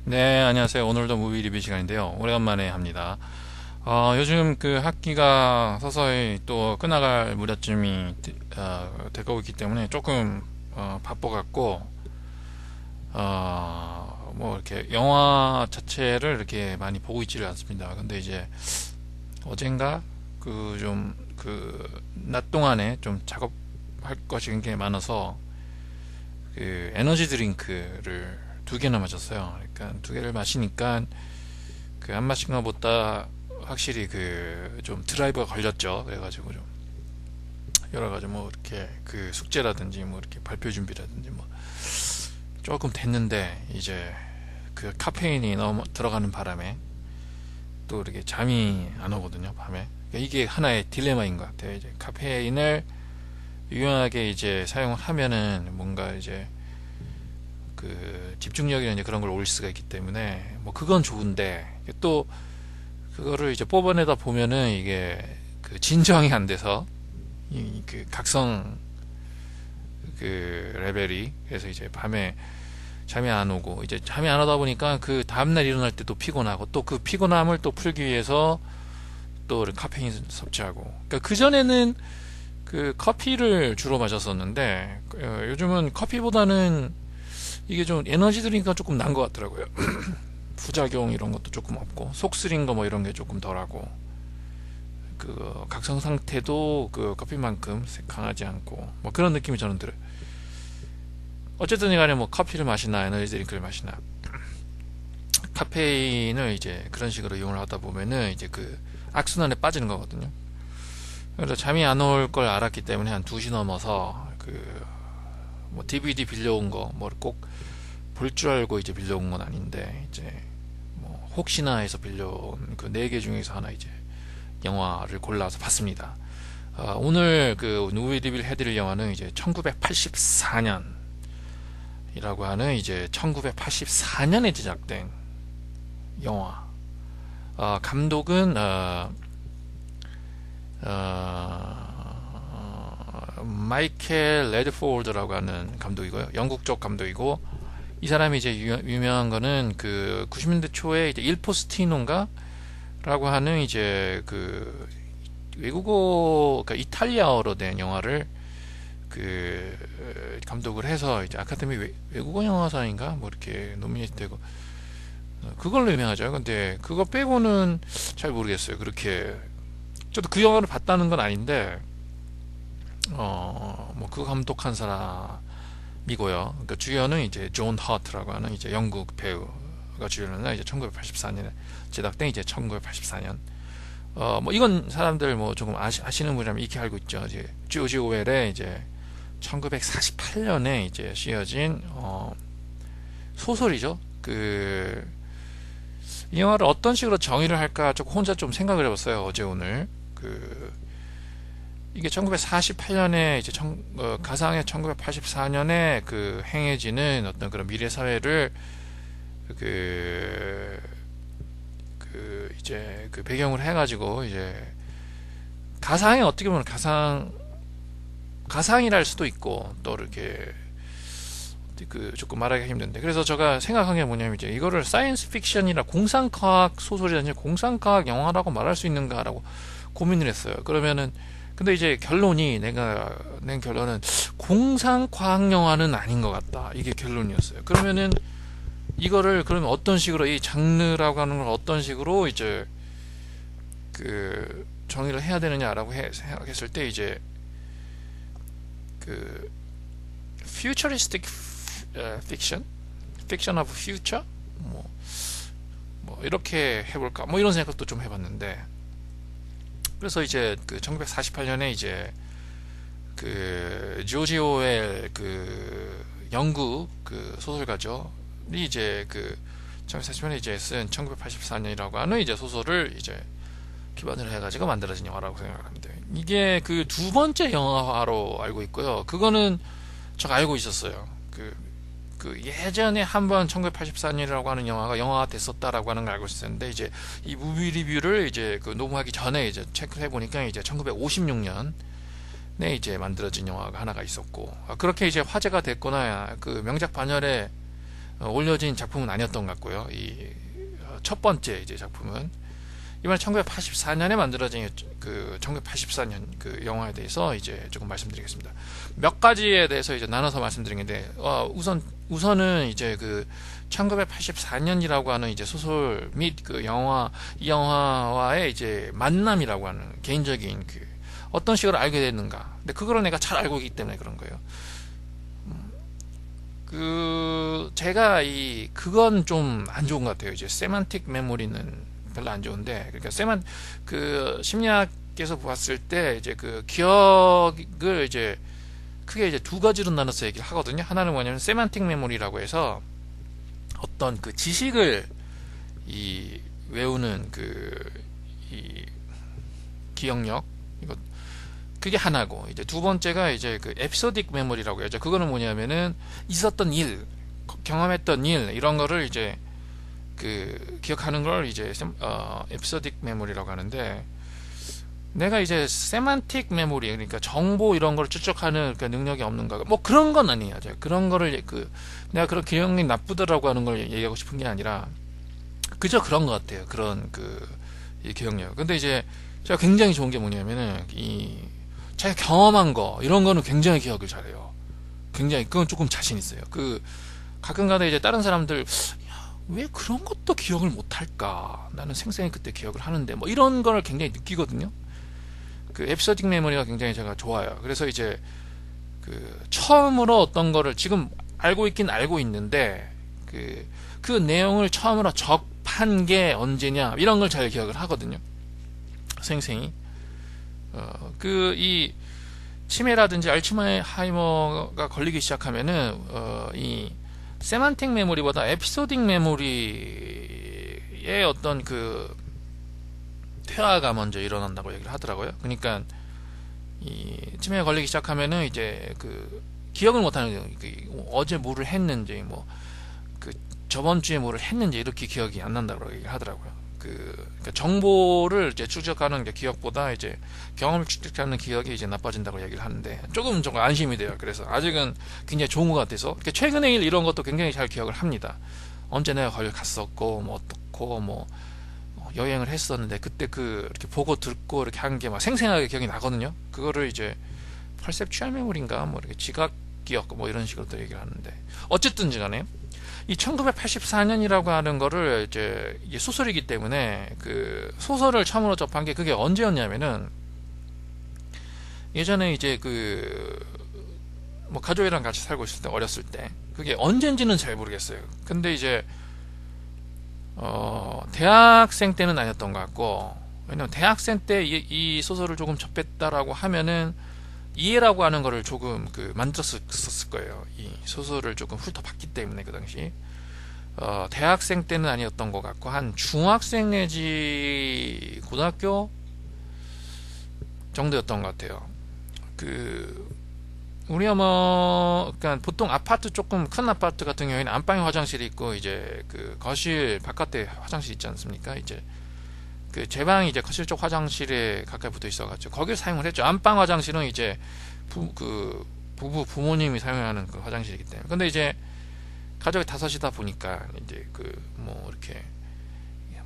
네, 안녕하세요. 오늘도 무비 리뷰 시간인데요. 오래간만에 합니다. 요즘 그 학기가 서서히 또 끝나갈 무렵쯤이 되고 있기 때문에 조금 바빠갖고 뭐 이렇게 영화 자체를 이렇게 많이 보고 있지를 않습니다. 근데 이제 어젠가 그 좀 그 낮 동안에 좀 작업할 것이 굉장히 많아서 그 에너지 드링크를 두 개나 마셨어요. 그러니까 두 개를 마시니까 그 안 마신 것보다 확실히 그 좀 드라이브가 걸렸죠. 그래가지고 좀 여러 가지 뭐 이렇게 그 숙제라든지 뭐 이렇게 발표 준비라든지 뭐 조금 됐는데 이제 그 카페인이 너무 들어가는 바람에 또 이렇게 잠이 안 오거든요, 밤에. 그러니까 이게 하나의 딜레마인 것 같아요. 이제 카페인을 유용하게 이제 사용을 하면은 뭔가 이제 그 집중력이나 이제 그런 걸 올릴 수가 있기 때문에 뭐 그건 좋은데 또 그거를 이제 뽑아내다 보면은 이게 그 진정이 안 돼서 그 각성 그 레벨이, 그래서 이제 밤에 잠이 안 오고 이제 잠이 안 오다 보니까 그 다음날 일어날 때 또 피곤하고 또 그 피곤함을 또 풀기 위해서 또 카페인 섭취하고, 그러니까 그 전에는 그 커피를 주로 마셨었는데 요즘은 커피보다는 이게 좀 에너지 드링크가 조금 난 것 같더라고요. 부작용 이런 것도 조금 없고 속 쓰린 거 뭐 이런 게 조금 덜하고 그 각성 상태도 그 커피만큼 강하지 않고 뭐 그런 느낌이 저는 들어요. 어쨌든 간에 뭐 커피를 마시나 에너지 드링크를 마시나 카페인을 이제 그런 식으로 이용을 하다 보면은 이제 그 악순환에 빠지는 거거든요. 그래서 잠이 안 올 걸 알았기 때문에 한 2시 넘어서 그 뭐 DVD 빌려온 거 뭐 꼭 볼 줄 알고 이제 빌려온 건 아닌데 이제 뭐 혹시나 해서 빌려온 그 4개 중에서 하나 이제 영화를 골라서 봤습니다. 오늘 그 누이 리뷰를 해드릴 영화는 이제 1984년이라고 하는 이제 1984년에 제작된 영화. 감독은 마이켈 레드포드라고 하는 감독이고요. 영국 쪽 감독이고, 이 사람이 이제 유명한 거는 그 90년대 초에 이제 일포스티노인가 라고 하는 이제 그 외국어, 그러니까 이탈리아어로 된 영화를 그 감독을 해서 이제 아카데미 외국어 영화상인가 뭐 이렇게 노미네이트 되고 그걸로 유명하죠. 근데 그거 빼고는 잘 모르겠어요. 그렇게 저도 그 영화를 봤다는 건 아닌데 뭐 그 감독한 사람이고요. 그러니까 주연은 이제 존 허트라고 하는 이제 영국 배우가 주연을 이제 1984년에 제작된 이제 1984년. 뭐 이건 사람들 뭐 조금 아시는 분이라면 익히 알고 있죠. 이제 조지 오웰의 이제 1948년에 이제 쓰여진 소설이죠. 이 영화를 어떤 식으로 정의를 할까 조금 혼자 좀 생각을 해봤어요. 어제 오늘 이게 1948년에 이제 가상의 1984년에 그 행해지는 어떤 그런 미래 사회를 그 이제 그 배경으로 해가지고 이제 가상에 어떻게 보면 가상이라 할 수도 있고 또 이렇게 그 조금 말하기가 힘든데, 그래서 제가 생각한 게 뭐냐면 이제 이거를 사이언스 픽션이나 공상과학 소설이라든지 공상과학 영화라고 말할 수 있는가라고 고민을 했어요. 그러면은 근데 이제 내가 낸 결론은 공상과학 영화는 아닌 것 같다, 이게 결론이었어요. 그러면은 이거를 그러면 어떤 식으로 이 장르라고 하는 걸 어떤 식으로 이제 그 정의를 해야 되느냐라고 생각했을 때 이제 그 futuristic fiction, fiction of future, 뭐 이렇게 해볼까, 뭐 이런 생각도 좀 해봤는데, 그래서 이제 그 1948년에 이제 그 조지 오웰 그 영국 그 소설가죠. 이 이제 그 1940년에 이제 쓴 1984년이라고 하는 이제 소설을 이제 기반으로 해가지고 만들어진 영화라고 생각합니다. 이게 그 두 번째 영화로 알고 있고요. 그거는 제가 알고 있었어요. 그 예전에 한번 1984년이라고 하는 영화가 됐었다라고 하는 걸 알고 있었는데, 이제 이 무비 리뷰를 이제 그 녹음하기 전에 이제 체크를 해보니까 이제 1956년에 이제 만들어진 영화가 하나가 있었고, 그렇게 이제 화제가 됐거나 그 명작 반열에 올려진 작품은 아니었던 것 같고요. 이 첫 번째 이제 작품은 이번에 1984년에 만들어진 그 1984년 그 영화에 대해서 이제 조금 말씀드리겠습니다. 몇 가지에 대해서 이제 나눠서 말씀드리는데 우선은 이제 그 1984년이라고 하는 이제 소설 및 그 이 영화와의 이제 만남이라고 하는 개인적인 그 어떤 식으로 알게 됐는가. 근데 그거를 내가 잘 알고 있기 때문에 그런 거예요. 제가 그건 좀 안 좋은 것 같아요. 이제 세만틱 메모리는 별로 안 좋은데, 그러니까 심리학에서 봤을 때 이제 그 기억을 이제 크게 이제 두 가지로 나눠서 얘기를 하거든요. 하나는 뭐냐면 세만틱 메모리라고 해서 어떤 그 지식을 외우는 이 기억력, 이거 그게 하나고, 이제 두 번째가 이제 그 에피소딕 메모리라고 해야죠. 그거는 뭐냐면은 있었던 일, 경험했던 일, 이런 거를 이제 그 기억하는 걸 이제 에피소딕 메모리라고 하는데, 내가 이제 세만틱 메모리, 그러니까 정보 이런 걸 추적하는 그 능력이 없는가, 뭐 그런 건 아니에요. 그런 거를 내가 그런 기억력이 나쁘다라고 하는 걸 얘기하고 싶은 게 아니라 그저 그런 것 같아요. 그런 이 기억력. 근데 이제 제가 굉장히 좋은 게 뭐냐면은 제가 경험한 거 이런 거는 굉장히 기억을 잘해요. 굉장히 그건 조금 자신 있어요. 가끔가다 이제 다른 사람들 왜 그런 것도 기억을 못할까? 나는 생생히 그때 기억을 하는데 뭐 이런 걸 굉장히 느끼거든요. 그 에피소딕 메모리가 굉장히 제가 좋아요. 그래서 이제 처음으로 어떤 거를 지금 알고 있긴 알고 있는데 그 내용을 처음으로 접한 게 언제냐 이런 걸 잘 기억을 하거든요. 생생히. 이 치매라든지 알츠하이머가 걸리기 시작하면은 이 세만틱 메모리보다 에피소딕 메모리의 어떤 퇴화가 먼저 일어난다고 얘기를 하더라고요. 그러니까 이 치매에 걸리기 시작하면은 이제 기억을 못하는, 어제 뭐를 했는지, 뭐 저번 주에 뭐를 했는지 이렇게 기억이 안 난다고 얘기를 하더라고요. 그러니까 정보를 이제 추적하는 기억보다 이제 경험을 추적하는 기억이 이제 나빠진다고 얘기를 하는데 조금 안심이 돼요. 그래서 아직은 굉장히 좋은 것 같아서 최근의 일 이런 것도 굉장히 잘 기억을 합니다. 언제 내가 거길 갔었고 뭐 어떻고 뭐 여행을 했었는데 그때 이렇게 보고 듣고 이렇게 한 게 막 생생하게 기억이 나거든요. 그거를 이제 퍼셉추얼 메모리인가 뭐 이렇게 지각 기억 뭐 이런 식으로 또 얘기를 하는데, 어쨌든지 간에 이 1984년이라고 하는 거를 이게 소설이기 때문에 소설을 처음으로 접한 게 그게 언제였냐면은 예전에 이제 뭐 가족이랑 같이 살고 있을 때, 어렸을 때, 그게 언젠지는 잘 모르겠어요. 근데 이제 대학생 때는 아니었던 것 같고, 왜냐면 대학생 때 이 소설을 조금 접했다라고 하면은 이해라고 하는 거를 조금 만들었을 거예요. 이 소설을 조금 훑어봤기 때문에 그 당시. 대학생 때는 아니었던 것 같고 한 중학생 내지 고등학교 정도였던 것 같아요. 우리 그러니까 보통 아파트, 조금 큰 아파트 같은 경우에는 안방에 화장실이 있고 이제 거실 바깥에 화장실 있지 않습니까? 이제 제 방이 이제 거실 쪽 화장실에 가까이 붙어 있어가지고 거기를 사용을 했죠. 안방 화장실은 이제 부모님이 사용하는 화장실이기 때문에. 근데 이제 가족이 다섯이다 보니까 이제 뭐 이렇게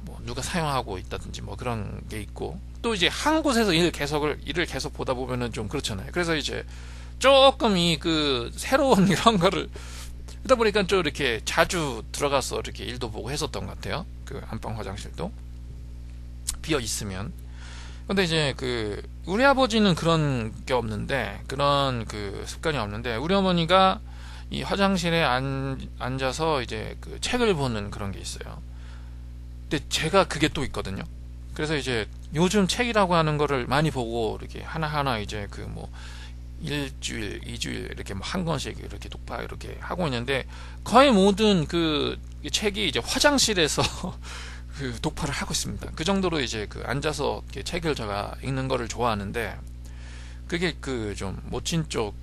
뭐 누가 사용하고 있다든지 뭐 그런 게 있고, 또 이제 한 곳에서 일을 계속 보다 보면은 좀 그렇잖아요. 그래서 이제 조금 새로운 이런 거를 그러다 보니까 좀 이렇게 자주 들어가서 이렇게 일도 보고 했었던 것 같아요. 안방 화장실도 비어 있으면. 근데 이제 우리 아버지는 그런 게 없는데, 그런 습관이 없는데, 우리 어머니가 이 화장실에 앉아서 이제 책을 보는 그런 게 있어요. 근데 제가 그게 또 있거든요. 그래서 이제 요즘 책이라고 하는 거를 많이 보고 이렇게 하나하나 이제 뭐 일주일, 2주일 이렇게 뭐 한 권씩 이렇게 독파 이렇게 하고 있는데, 거의 모든 책이 이제 화장실에서 독파를 하고 있습니다. 그 정도로 이제 앉아서 책을 제가 읽는 거를 좋아하는데, 그게 좀 모친 쪽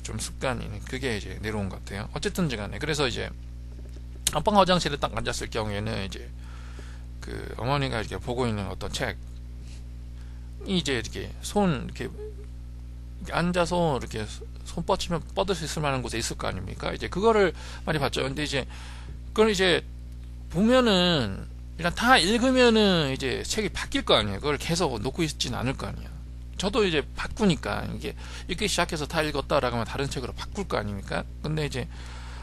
좀 습관이, 그게 이제 내려온 것 같아요. 어쨌든지 간에. 그래서 이제 안방 화장실에 딱 앉았을 경우에는 이제 어머니가 이렇게 보고 있는 어떤 책이 이제 이렇게 앉아서 이렇게 손 뻗치면 뻗을 수 있을 만한 곳에 있을 거 아닙니까? 이제 그거를 많이 봤죠. 근데 이제 그걸 이제 보면은 일단 다 읽으면은 이제 책이 바뀔 거 아니에요. 그걸 계속 놓고 있지는 않을 거 아니에요. 저도 이제 바꾸니까 이게 읽기 시작해서 다 읽었다라고 하면 다른 책으로 바꿀 거 아닙니까? 근데 이제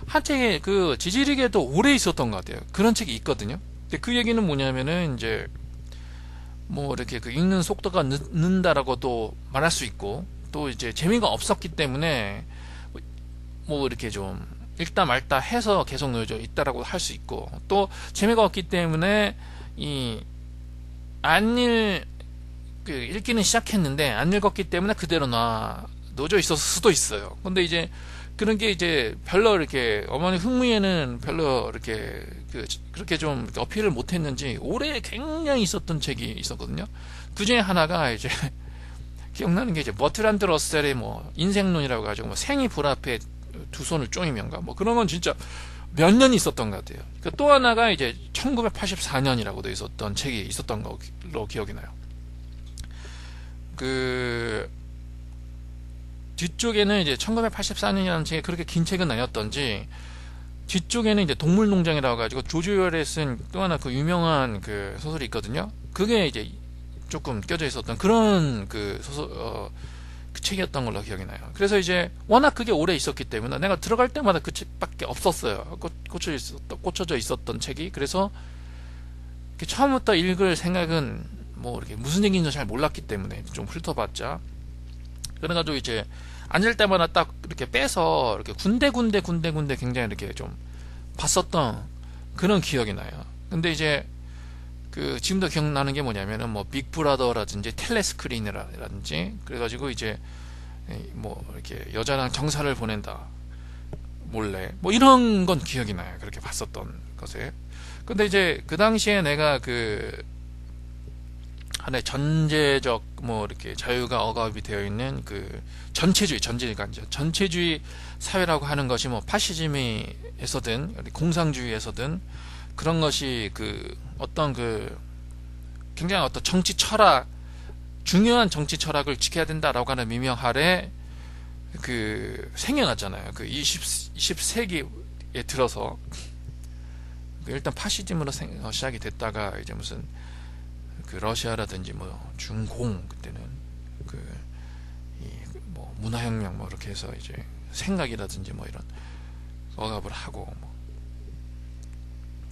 한 책에 그 지지리게도 오래 있었던 것 같아요. 그런 책이 있거든요. 근데 그 얘기는 뭐냐면은 이제 뭐 이렇게 그 읽는 속도가 늦는다라고도 말할 수 있고, 또 이제 재미가 없었기 때문에 뭐 이렇게 좀 읽다 말다 해서 계속 놓여져 있다라고 할 수 있고, 또 재미가 없기 때문에 읽기는 시작했는데 안 읽었기 때문에 그대로 놓여져 있었을 수도 있어요. 근데 이제 그런 게 이제 별로 이렇게 어머니 흥미에는 별로 이렇게 그렇게 좀 어필을 못했는지 오래 굉장히 있었던 책이 있었거든요. 그 중에 하나가 이제 기억나는 게 이제 버트란드 러셀의 뭐 인생론이라고 가지고 뭐 생이 불 앞에 두 손을 쪼이면가 뭐 그런 건 진짜 몇 년 있었던 것 같아요. 또 하나가 이제 1984년이라고 돼 있었던 책이 있었던 걸로 기억이 나요. 그 뒤쪽에는 이제 1984년이라는 책이 그렇게 긴 책은 아니었던지, 뒤쪽에는 이제 동물농장이라고 가지고 조지 오웰이 쓴 또 하나 그 유명한 그 소설이 있거든요. 그게 이제 조금 껴져 있었던 그런 그 소설 그 책이었던 걸로 기억이 나요. 그래서 이제 워낙 그게 오래 있었기 때문에 내가 들어갈 때마다 그 책밖에 없었어요. 꽂혀져 있었던 책이. 그래서 처음부터 읽을 생각은 뭐 이렇게 무슨 얘기인지 잘 몰랐기 때문에 좀 훑어봤자, 그래가지고 이제 앉을 때마다 딱 이렇게 빼서 이렇게 군데군데 굉장히 이렇게 좀 봤었던 그런 기억이 나요. 근데 이제 그 지금도 기억나는 게 뭐냐면은 뭐 빅브라더라든지 텔레스크린이라든지, 그래가지고 이제 뭐 이렇게 여자랑 정사를 보낸다 몰래 뭐 이런 건 기억이 나요. 그렇게 봤었던 것에. 근데 이제 그 당시에 내가 그 하나의 전제적 뭐 이렇게 자유가 억압이 되어 있는 그 전체주의 사회라고 하는 것이 뭐 파시즘에서든 공상주의에서든 그런 것이 그 어떤 그 굉장히 어떤 정치 철학, 중요한 정치 철학을 지켜야 된다라고 하는 미명 아래 그 생겨났잖아요. 그 20세기에 들어서 일단 파시즘으로 시작이 됐다가 이제 무슨 그 러시아라든지 뭐 중공, 그때는 뭐 문화혁명 뭐 이렇게 해서 이제 생각이라든지 뭐 이런 억압을 하고, 뭐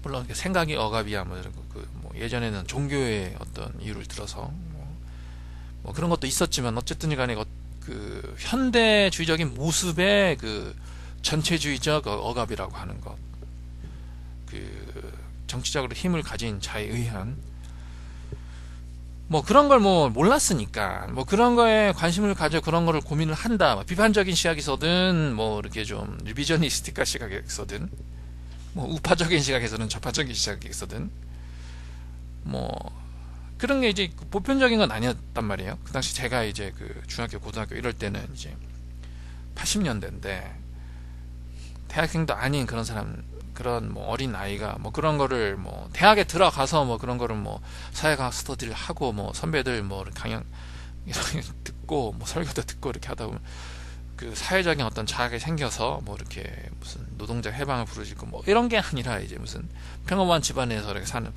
물론 생각이 억압이야 뭐 예전에는 종교의 어떤 이유를 들어서 뭐 그런 것도 있었지만, 어쨌든 간에 그 현대주의적인 모습의 그 전체주의적 억압이라고 하는 것, 그 정치적으로 힘을 가진 자에 의한 뭐 그런 걸 뭐 몰랐으니까 뭐 그런 거에 관심을 가져 그런 거를 고민을 한다. 뭐 비판적인 시각에서든 뭐 이렇게 좀 리비저니스틱한 시각에서든 뭐 우파적인 시각에서는 좌파적인 시각에서든 뭐 그런 게 이제 보편적인 건 아니었단 말이에요. 그 당시 제가 이제 그 중학교 고등학교 이럴 때는 이제 80년대인데 대학생도 아닌 그런 사람, 그런 뭐 어린 아이가 뭐 그런 거를 뭐 대학에 들어가서 뭐 그런 거를 뭐 사회과학 스터디를 하고 뭐 선배들 뭐 강연 듣고 뭐 설교도 듣고 이렇게 하다 보면 그 사회적인 어떤 자각이 생겨서 뭐 이렇게 무슨 노동자 해방을 부르짖고 뭐 이런 게 아니라 이제 무슨 평범한 집안에서 이렇게 사는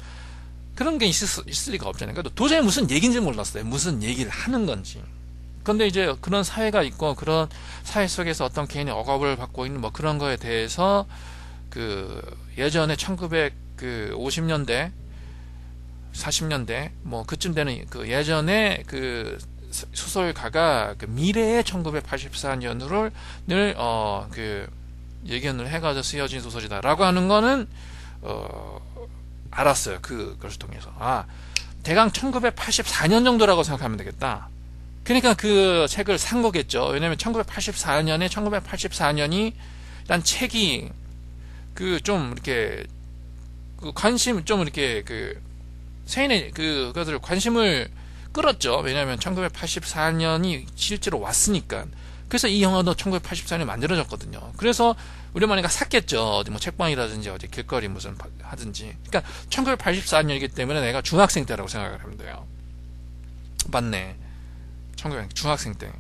그런 게 있을 리가 없잖아요. 그러니까 도저히 무슨 얘기인지 몰랐어요. 무슨 얘기를 하는 건지. 근데 이제 그런 사회가 있고 그런 사회 속에서 어떤 개인이 억압을 받고 있는 뭐 그런 거에 대해서 그 예전에 1950년대 40년대 뭐 그쯤 되는 그 예전에 그 소설가가 그 미래의 1984년을 그 예견을 해가지고 쓰여진 소설이다라고 하는 거는 알았어요. 그것을 통해서 대강 1984년 정도라고 생각하면 되겠다. 그러니까 그 책을 산 거겠죠. 왜냐면 1984년이 난 책이 그 좀 이렇게 그 관심 좀 이렇게 그 세인의 그것을 관심을 끌었죠. 왜냐하면 1984년이 실제로 왔으니까. 그래서 이 영화도 1984년에 만들어졌거든요. 그래서 우리 어머니가 샀겠죠. 어디 뭐 책방이라든지 어디 길거리 무슨 하든지. 그러니까 1984년이기 때문에 내가 중학생 때라고 생각을 하면 돼요. 맞네. 중학생 때.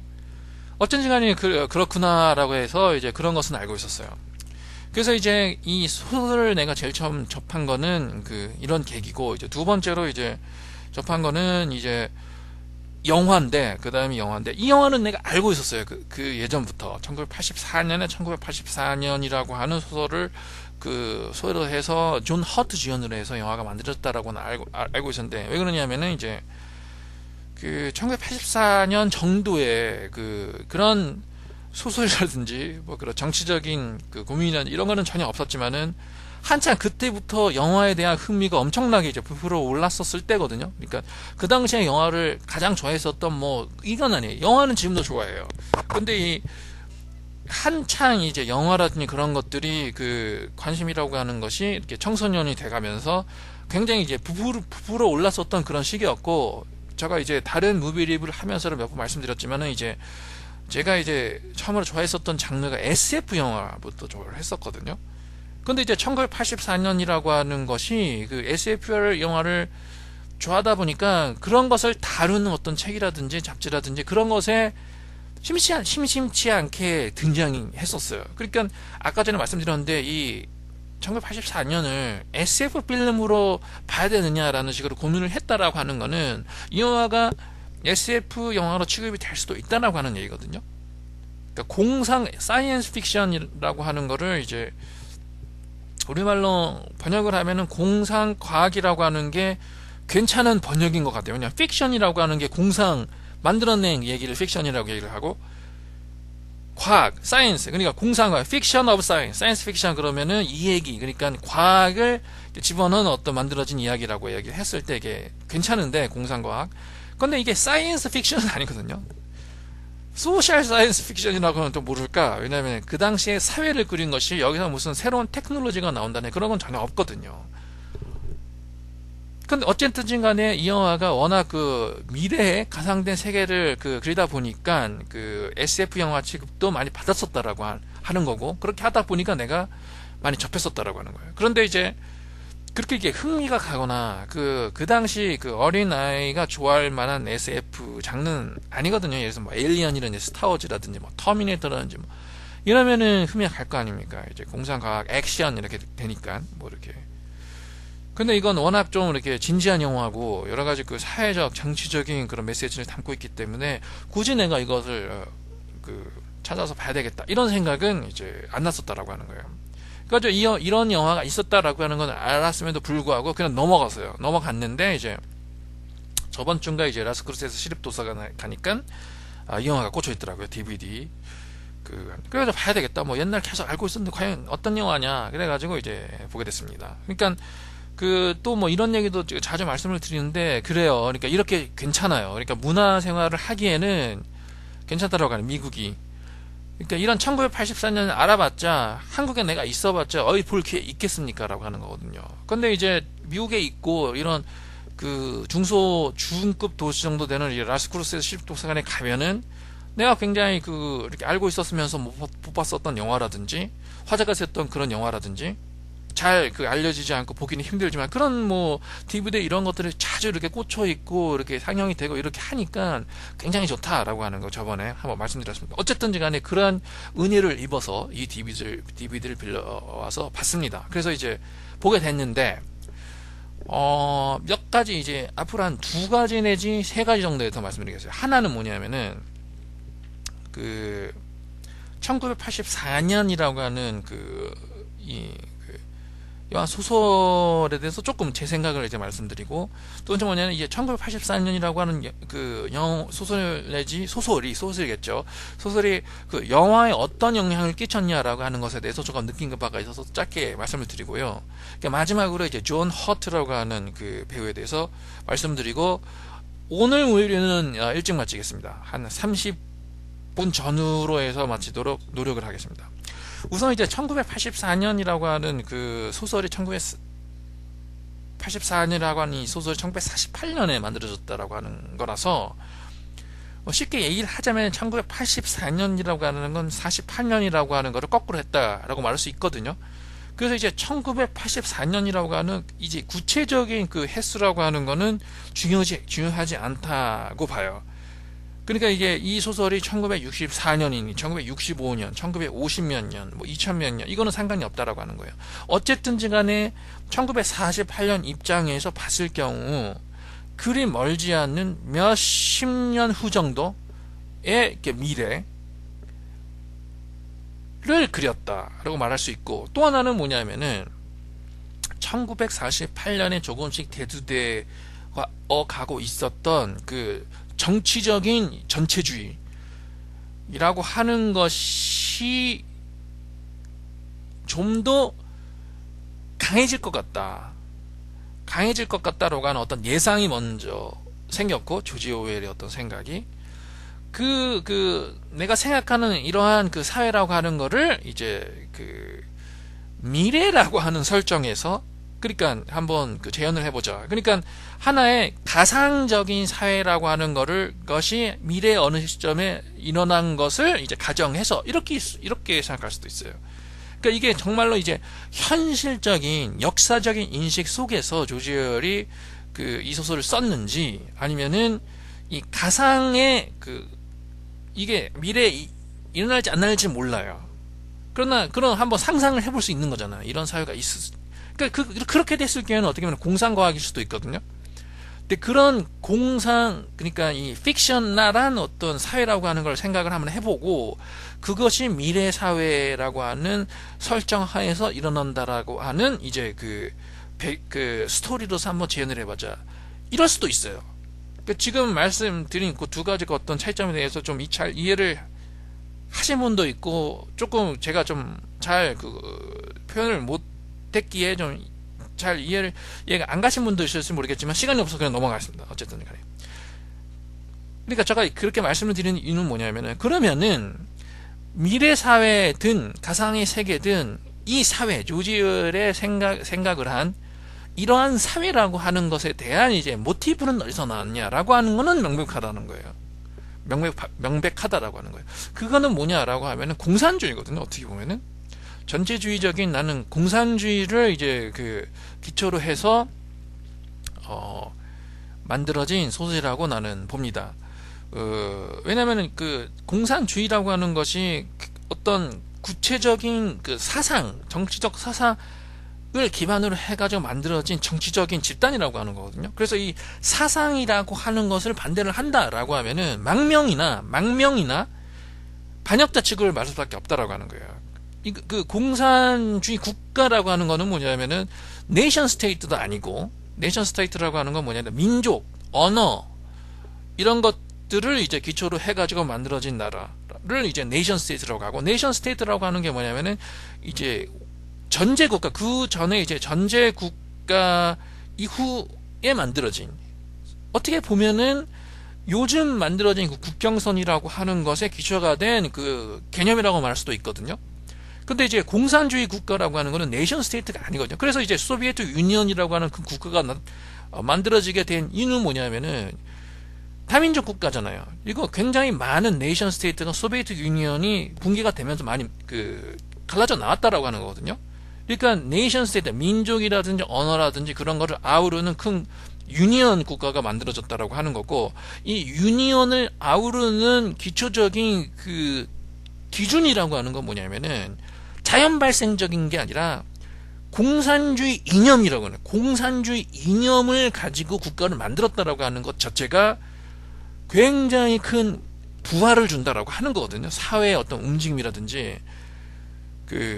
어쩐지 간에 그렇구나라고 해서 이제 그런 것은 알고 있었어요. 그래서 이제 이 소설을 내가 제일 처음 접한 거는 이런 계기고, 이제 두 번째로 이제 접한 거는 이제 영화인데, 그 다음이 영화인데, 이 영화는 내가 알고 있었어요. 그 예전부터. 1984년에 1984년이라고 하는 소설을 소설을 해서 존 허트 주연으로 해서 영화가 만들어졌다라고는 알고 있었는데, 왜 그러냐면은 이제 1984년 정도의 그런 소설이라든지 뭐 그런 정치적인 고민이나 이런 거는 전혀 없었지만은 한참 그때부터 영화에 대한 흥미가 엄청나게 이제 부풀어 올랐었을 때거든요. 그러니까 그 당시에 영화를 가장 좋아했었던 이건 아니에요. 영화는 지금도 좋아해요. 근데 이 한창 이제 영화라든지 그런 것들이 관심이라고 하는 것이 이렇게 청소년이 돼가면서 굉장히 이제 부풀어 올랐었던 그런 시기였고, 제가 이제 다른 무비 리뷰를 하면서 몇 번 말씀드렸지만은 이제 제가 이제 처음으로 좋아했었던 장르가 SF 영화부터 좋아를 했었거든요. 근데 이제 1984년이라고 하는 것이 SF 영화를 좋아하다 보니까 그런 것을 다루는 어떤 책이라든지 잡지라든지 그런 것에 심심치 않게 등장했었어요. 그러니까 아까 전에 말씀드렸는데 이 1984년을 SF 필름으로 봐야 되느냐라는 식으로 고민을 했다라고 하는 거는 이 영화가 SF 영화로 취급이 될 수도 있다라고 하는 얘기거든요. 그러니까 공상 사이언스 픽션이라고 하는 거를 이제 우리말로 번역을 하면은 공상 과학이라고 하는 게 괜찮은 번역인 것 같아요. 그냥 픽션이라고 하는 게 공상 만들어낸 얘기를 픽션이라고 얘기를 하고, 과학, 사이언스, 그러니까 공상과학, 픽션 오브 사이언스, 사이언스 픽션 그러면은 이 얘기, 그러니까 과학을 집어넣은 어떤 만들어진 이야기라고 얘기를 했을 때 이게 괜찮은데, 공상과학. 근데 이게 사이언스 픽션은 아니거든요. 소셜 사이언스 픽션이라고 하면 또 모를까? 왜냐면 그 당시에 사회를 그린 것이 여기서 무슨 새로운 테크놀로지가 나온다네, 그런 건 전혀 없거든요. 근데 어쨌든 간에 이 영화가 워낙 미래에 가상된 세계를 그리다 보니까 SF 영화 취급도 많이 받았었다라고 하는 거고, 그렇게 하다 보니까 내가 많이 접했었다라고 하는 거예요. 그런데 이제 그렇게 이게 흥미가 가거나 그 당시 어린 아이가 좋아할 만한 SF 장르는 아니거든요. 예를 들어서 에일리언이라든지 스타워즈라든지 터미네이터라든지 이러면은 흥미가 갈 거 아닙니까? 이제 공상과학, 액션 이렇게 되니까 이렇게. 근데 이건 워낙 좀 이렇게 진지한 영화고 여러 가지 사회적, 정치적인 그런 메시지를 담고 있기 때문에 굳이 내가 이것을 찾아서 봐야 되겠다 이런 생각은 이제 안 났었다라고 하는 거예요. 그러니까 이런 영화가 있었다라고 하는 건 알았음에도 불구하고 그냥 넘어갔는데, 이제 저번 주인가 이제 라스크루스에서 시립도서관 가니까 이 영화가 꽂혀 있더라고요. DVD. 그래서 봐야 되겠다. 옛날 계속 알고 있었는데 과연 어떤 영화냐. 그래가지고 이제 보게 됐습니다. 그러니까 또 이런 얘기도 자주 말씀을 드리는데 그래요. 그러니까 이렇게 괜찮아요. 그러니까 문화 생활을 하기에는 괜찮다라고 하는 미국이. 그러니까 이런 1984년 알아봤자 한국에 내가 있어봤자 볼 기회 있겠습니까? 라고 하는 거거든요. 근데 이제 미국에 있고 이런 중급 도시 정도 되는 라스크루스에서 시립도서관에 가면은 내가 굉장히 이렇게 알고 있었으면서 못 봤었던 영화라든지 화제가 됐던 그런 영화라든지 잘 알려지지 않고 보기는 힘들지만 그런 DVD 이런 것들이 자주 이렇게 꽂혀 있고 이렇게 상영이 되고 이렇게 하니까 굉장히 좋다라고 하는 거 저번에 한번 말씀드렸습니다. 어쨌든 간에 그러한 은혜를 입어서 이 DVD를 빌려와서 봤습니다. 그래서 이제 보게 됐는데 몇 가지 이제 앞으로 한 2가지 내지 3가지 정도에 더 말씀드리겠어요. 하나는 뭐냐면은 1984년이라고 하는 영화 소설에 대해서 조금 제 생각을 이제 말씀드리고, 또 번째 뭐냐면 이제 1984년이라고 하는 소설 내지 소설이겠죠. 소설이 영화에 어떤 영향을 끼쳤냐라고 하는 것에 대해서 조금 느낀 바가 있어서 짧게 말씀을 드리고요. 그러니까 마지막으로 이제 존 허트라고 하는 배우에 대해서 말씀드리고, 오늘 우리는 일찍 마치겠습니다. 한 30분 전후로 해서 마치도록 노력을 하겠습니다. 우선 이제 1984년이라고 하는 소설이 1984년이라고 하는 이 소설이 1948년에 만들어졌다라고 하는 거라서 쉽게 얘기를 하자면 1984년이라고 하는 건 48년이라고 하는 거를 거꾸로 했다라고 말할 수 있거든요. 그래서 이제 1984년이라고 하는 이제 구체적인 횟수라고 하는 거는 중요하지 않다고 봐요. 그러니까 이게 이 소설이 1964년이니 1965년, 1950몇 년, 뭐 2000몇 년 이거는 상관이 없다라고 하는 거예요. 어쨌든지 간에 1948년 입장에서 봤을 경우 그리 멀지 않는 몇십 년 후 정도의 미래를 그렸다라고 말할 수 있고, 또 하나는 뭐냐면은 1948년에 조금씩 대두되어 가고 있었던 그 정치적인 전체주의라고 하는 것이 좀 더 강해질 것 같다라고 하는 어떤 예상이 먼저 생겼고, 조지 오웰의 어떤 생각이 내가 생각하는 이러한 그 사회라고 하는 거를 이제 그 미래라고 하는 설정에서, 그러니까 한번 그 재현을 해보자. 그러니까 하나의 가상적인 사회라고 하는 것이 미래 어느 시점에 일어난 것을 이제 가정해서 이렇게 생각할 수도 있어요. 그러니까 이게 정말로 이제 현실적인 역사적인 인식 속에서 조지 오웰이 이 소설을 썼는지, 아니면은 이 가상의 이게 미래에 일어날지 안 날지 몰라요. 그러나 그런 한번 상상을 해볼 수 있는 거잖아요. 이런 사회가 그러니까 그렇게 됐을 경우에는 어떻게 보면 공상과학일 수도 있거든요. 근데 그런 그러니까 이 픽셔널한 어떤 사회라고 하는 걸 생각을 한번 해보고, 그것이 미래 사회라고 하는 설정 하에서 일어난다라고 하는 이제 그 스토리로서 한번 재현을 해보자. 이럴 수도 있어요. 그러니까 지금 말씀드린 그 두 가지 어떤 차이점에 대해서 좀 잘 이해를 하신 분도 있고, 조금 제가 좀 잘 표현을 못했기에 좀 잘 이해가 안 가신 분도 있을지 모르겠지만, 시간이 없어서 그냥 넘어가겠습니다. 어쨌든 간에. 그러니까 제가 그렇게 말씀을 드리는 이유는 뭐냐면은, 그러면은 미래 사회든 가상의 세계든 이 사회, 조지 오웰의 생각을 한 이러한 사회라고 하는 것에 대한 이제 모티브는 어디서 나왔냐라고 하는 거는 명백하다는 거예요. 명백하다라고 하는 거예요. 그거는 뭐냐라고 하면은 공산주의거든요. 어떻게 보면은 전체주의적인, 나는 공산주의를 이제 기초로 해서 만들어진 소설이라고 나는 봅니다. 왜냐면은 공산주의라고 하는 것이 어떤 구체적인 사상, 정치적 사상을 기반으로 해가지고 만들어진 정치적인 집단이라고 하는 거거든요. 그래서 이 사상이라고 하는 것을 반대를 한다라고 하면은 망명이나 반역자 취급을 받을 수밖에 없다라고 하는 거예요. 공산주의 국가라고 하는 거는 뭐냐면은 네이션 스테이트도 아니고, 네이션 스테이트라고 하는 건 뭐냐면 민족, 언어 이런 것들을 이제 기초로 해가지고 만들어진 나라를 이제 네이션 스테이트라고 하고, 네이션 스테이트라고 하는 게 뭐냐면은 이제 전제 국가, 그 전에 이제 전제 국가 이후에 만들어진, 어떻게 보면은 요즘 만들어진 국경선이라고 하는 것에 기초가 된 개념이라고 말할 수도 있거든요. 근데 이제 공산주의 국가라고 하는 거는 네이션 스테이트가 아니거든요. 그래서 이제 소비에트 유니언이라고 하는 그 국가가 만들어지게 된 이유는 뭐냐면은 다민족 국가잖아요. 이거 굉장히 많은 네이션 스테이트가 소비에트 유니언이 붕괴가 되면서 많이 갈라져 나왔다라고 하는 거거든요. 그러니까 네이션 스테이트, 민족이라든지 언어라든지 그런 거를 아우르는 큰 유니언 국가가 만들어졌다라고 하는 거고, 이 유니언을 아우르는 기초적인 기준이라고 하는 건 뭐냐면은 자연 발생적인 게 아니라 공산주의 이념이라고 하는, 공산주의 이념을 가지고 국가를 만들었다라고 하는 것 자체가 굉장히 큰 부활을 준다라고 하는 거거든요. 사회의 어떤 움직임이라든지.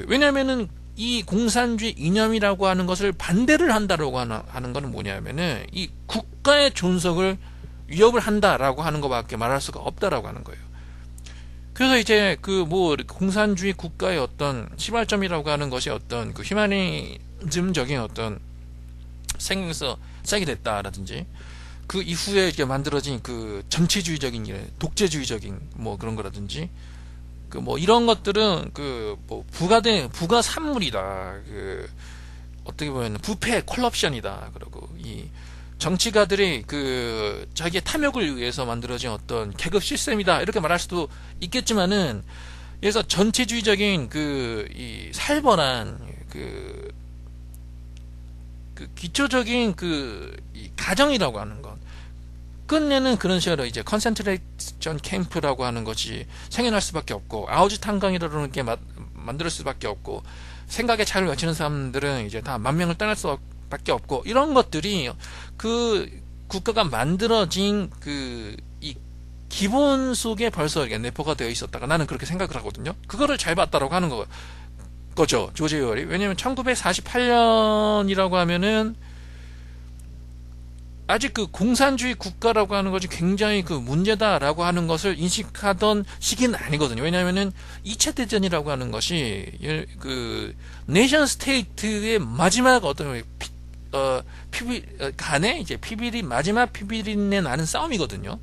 왜냐면은 이 공산주의 이념이라고 하는 것을 반대를 한다라고 하는 거는 뭐냐면은 이 국가의 존속을 위협을 한다라고 하는 것밖에 말할 수가 없다라고 하는 거예요. 그래서 이제 공산주의 국가의 어떤 시발점이라고 하는 것이 어떤 휴머니즘적인 어떤 생각에서 시작이 됐다라든지, 그 이후에 이제 만들어진 전체주의적인 독재주의적인 그런 거라든지, 이런 것들은 부가 산물이다. 어떻게 보면 부패 콜럽션이다. 그리고 이 정치가들이 자기의 탐욕을 위해서 만들어진 어떤 계급 시스템이다. 이렇게 말할 수도 있겠지만은, 그래서 전체주의적인 이 살벌한 기초적인 이 가정이라고 하는 것, 끝내는 그런 식으로 이제 컨센트레이션 캠프라고 하는 것이 생겨날 수밖에 없고, 아우슈탄강이라는 게 만들 수밖에 없고, 생각에 잘 외치는 사람들은 이제 다 만 명을 떠날 수밖에 없고, 이런 것들이 그 국가가 만들어진 이 기본 속에 벌써 내포가 되어 있었다가 나는 그렇게 생각을 하거든요. 그거를 잘 봤다라고 하는 거죠, 조지 오웰이. 왜냐면 1948년이라고 하면은 아직 그 공산주의 국가라고 하는 것이 굉장히 그 문제다라고 하는 것을 인식하던 시기는 아니거든요. 왜냐하면은 2차 대전이라고 하는 것이 그 네이션 스테이트의 마지막 어떤 간에 이제 마지막 피비린내 나는 싸움이거든요.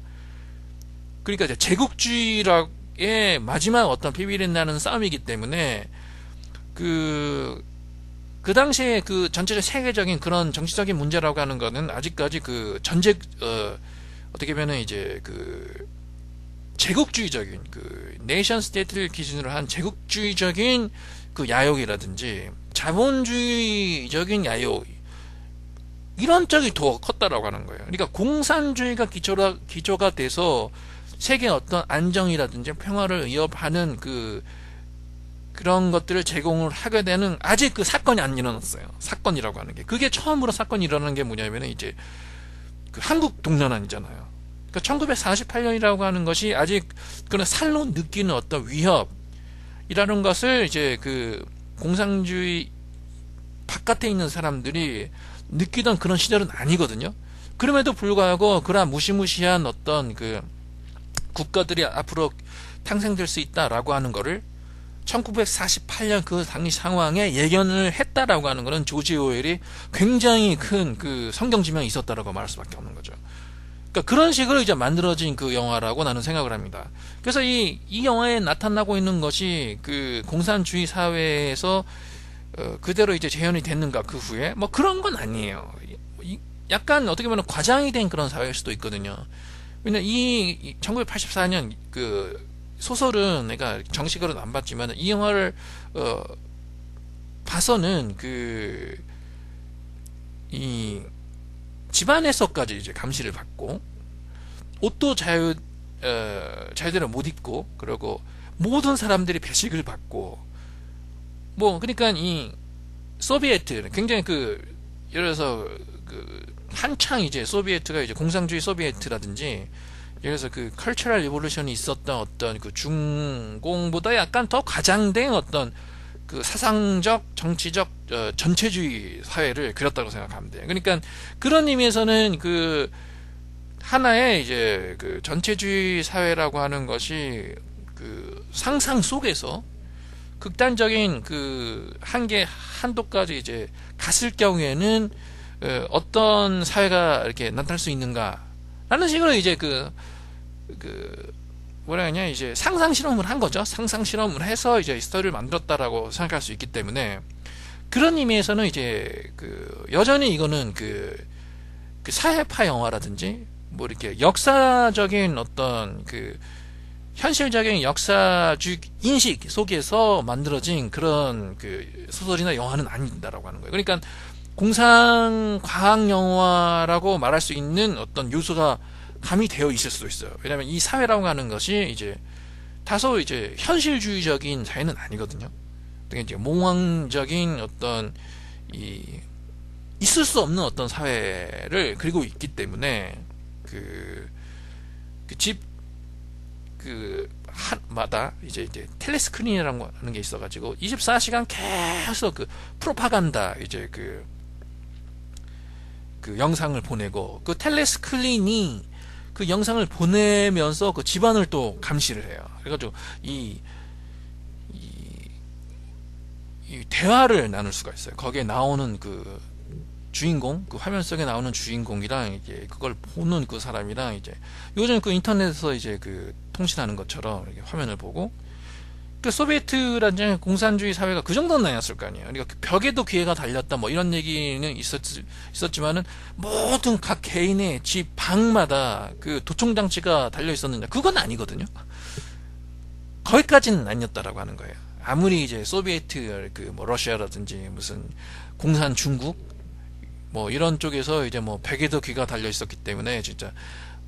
그러니까 이제 제국주의의 마지막 어떤 피비린내 나는 싸움이기 때문에 그 당시에 그 전체적 세계적인 그런 정치적인 문제라고 하는 거는 아직까지 그 어떻게 보면 이제 그 제국주의적인 그 네이션 스테이트를 기준으로 한 제국주의적인 그 야욕이라든지 자본주의적인 야욕, 이런 쪽이 더 컸다라고 하는 거예요. 그러니까 공산주의가 기초가 돼서 세계 어떤 안정이라든지 평화를 위협하는 그런 것들을 제공을 하게 되는, 아직 그 사건이 안 일어났어요. 사건이라고 하는 게. 그게 처음으로 사건이 일어나는 게 뭐냐면 이제 그 한국 동란안이잖아요. 그러니까 1948년이라고 하는 것이 아직 그런 살로 느끼는 어떤 위협이라는 것을 이제 그 공산주의 바깥에 있는 사람들이 느끼던 그런 시절은 아니거든요. 그럼에도 불구하고 그러한 무시무시한 어떤 그 국가들이 앞으로 탄생될 수 있다라고 하는 거를 1948년 그 당시 상황에 예견을 했다라고 하는 것은 조지 오웰이 굉장히 큰 그 성경지명이 있었다라고 말할 수밖에 없는 거죠. 그러니까 그런 식으로 이제 만들어진 그 영화라고 나는 생각을 합니다. 그래서 이 영화에 나타나고 있는 것이 그 공산주의 사회에서 그대로 이제 재현이 됐는가, 그 후에 뭐 그런 건 아니에요. 약간 어떻게 보면 과장이 된 그런 사회일 수도 있거든요. 왜냐면 이 1984년 그 소설은 내가 정식으로는 안 봤지만 이 영화를 봐서는 이 집안에서까지 이제 감시를 받고, 옷도 자유대로 못 입고, 그리고 모든 사람들이 배식을 받고, 뭐 그러니까 이 소비에트 굉장히 예를 들어서 한창 이제 소비에트가 이제 공산주의 소비에트라든지, 예를 들어서 그 컬처럴 리볼루션이 있었던 어떤 그 중공보다 약간 더 과장된 어떤 그 사상적, 정치적 전체주의 사회를 그렸다고 생각하면 돼요. 그러니까 그런 의미에서는 그 하나의 이제 그 전체주의 사회라고 하는 것이 그 상상 속에서 극단적인 그 한도까지 이제 갔을 경우에는 어떤 사회가 이렇게 나타날 수 있는가라는 식으로 이제 뭐라 하냐, 이제 상상 실험을 한 거죠. 상상 실험을 해서 이제 스토리를 만들었다라고 생각할 수 있기 때문에, 그런 의미에서는 이제 여전히 이거는 그 사회파 영화라든지 뭐 이렇게 역사적인 어떤 현실적인 역사주의 인식 속에서 만들어진 그런 소설이나 영화는 아닌다라고 하는 거예요. 그러니까 공상 과학 영화라고 말할 수 있는 어떤 요소가 가미되어 있을 수도 있어요. 왜냐하면 이 사회라고 하는 것이 이제 다소 이제 현실주의적인 사회는 아니거든요. 되게 이제 몽환적인 어떤 있을 수 없는 어떤 사회를 그리고 있기 때문에 마다 이제 텔레스크린이라고 하는 게 있어가지고 24시간 계속 프로파간다 이제 영상을 보내고, 그 텔레스크린이 그 영상을 보내면서 그 집안을 또 감시를 해요. 그래가지고 이 대화를 나눌 수가 있어요. 거기에 나오는 그 주인공, 그 화면 속에 나오는 주인공이랑 이제 그걸 보는 그 사람이랑, 이제 요즘 그 인터넷에서 이제 통신하는 것처럼 이렇게 화면을 보고, 소비에트라는 공산주의 사회가 그 정도는 아니었을 거 아니에요. 그러니까 벽에도 귀에가 달렸다 뭐 이런 얘기는 있었지만은 모든 각 개인의 집 방마다 그 도청 장치가 달려 있었느냐, 그건 아니거든요. 거기까지는 아니었다라고 하는 거예요. 아무리 이제 소비에트 뭐 러시아라든지 무슨 공산 중국 뭐 이런 쪽에서 이제 뭐 벽에도 귀가 달려 있었기 때문에 진짜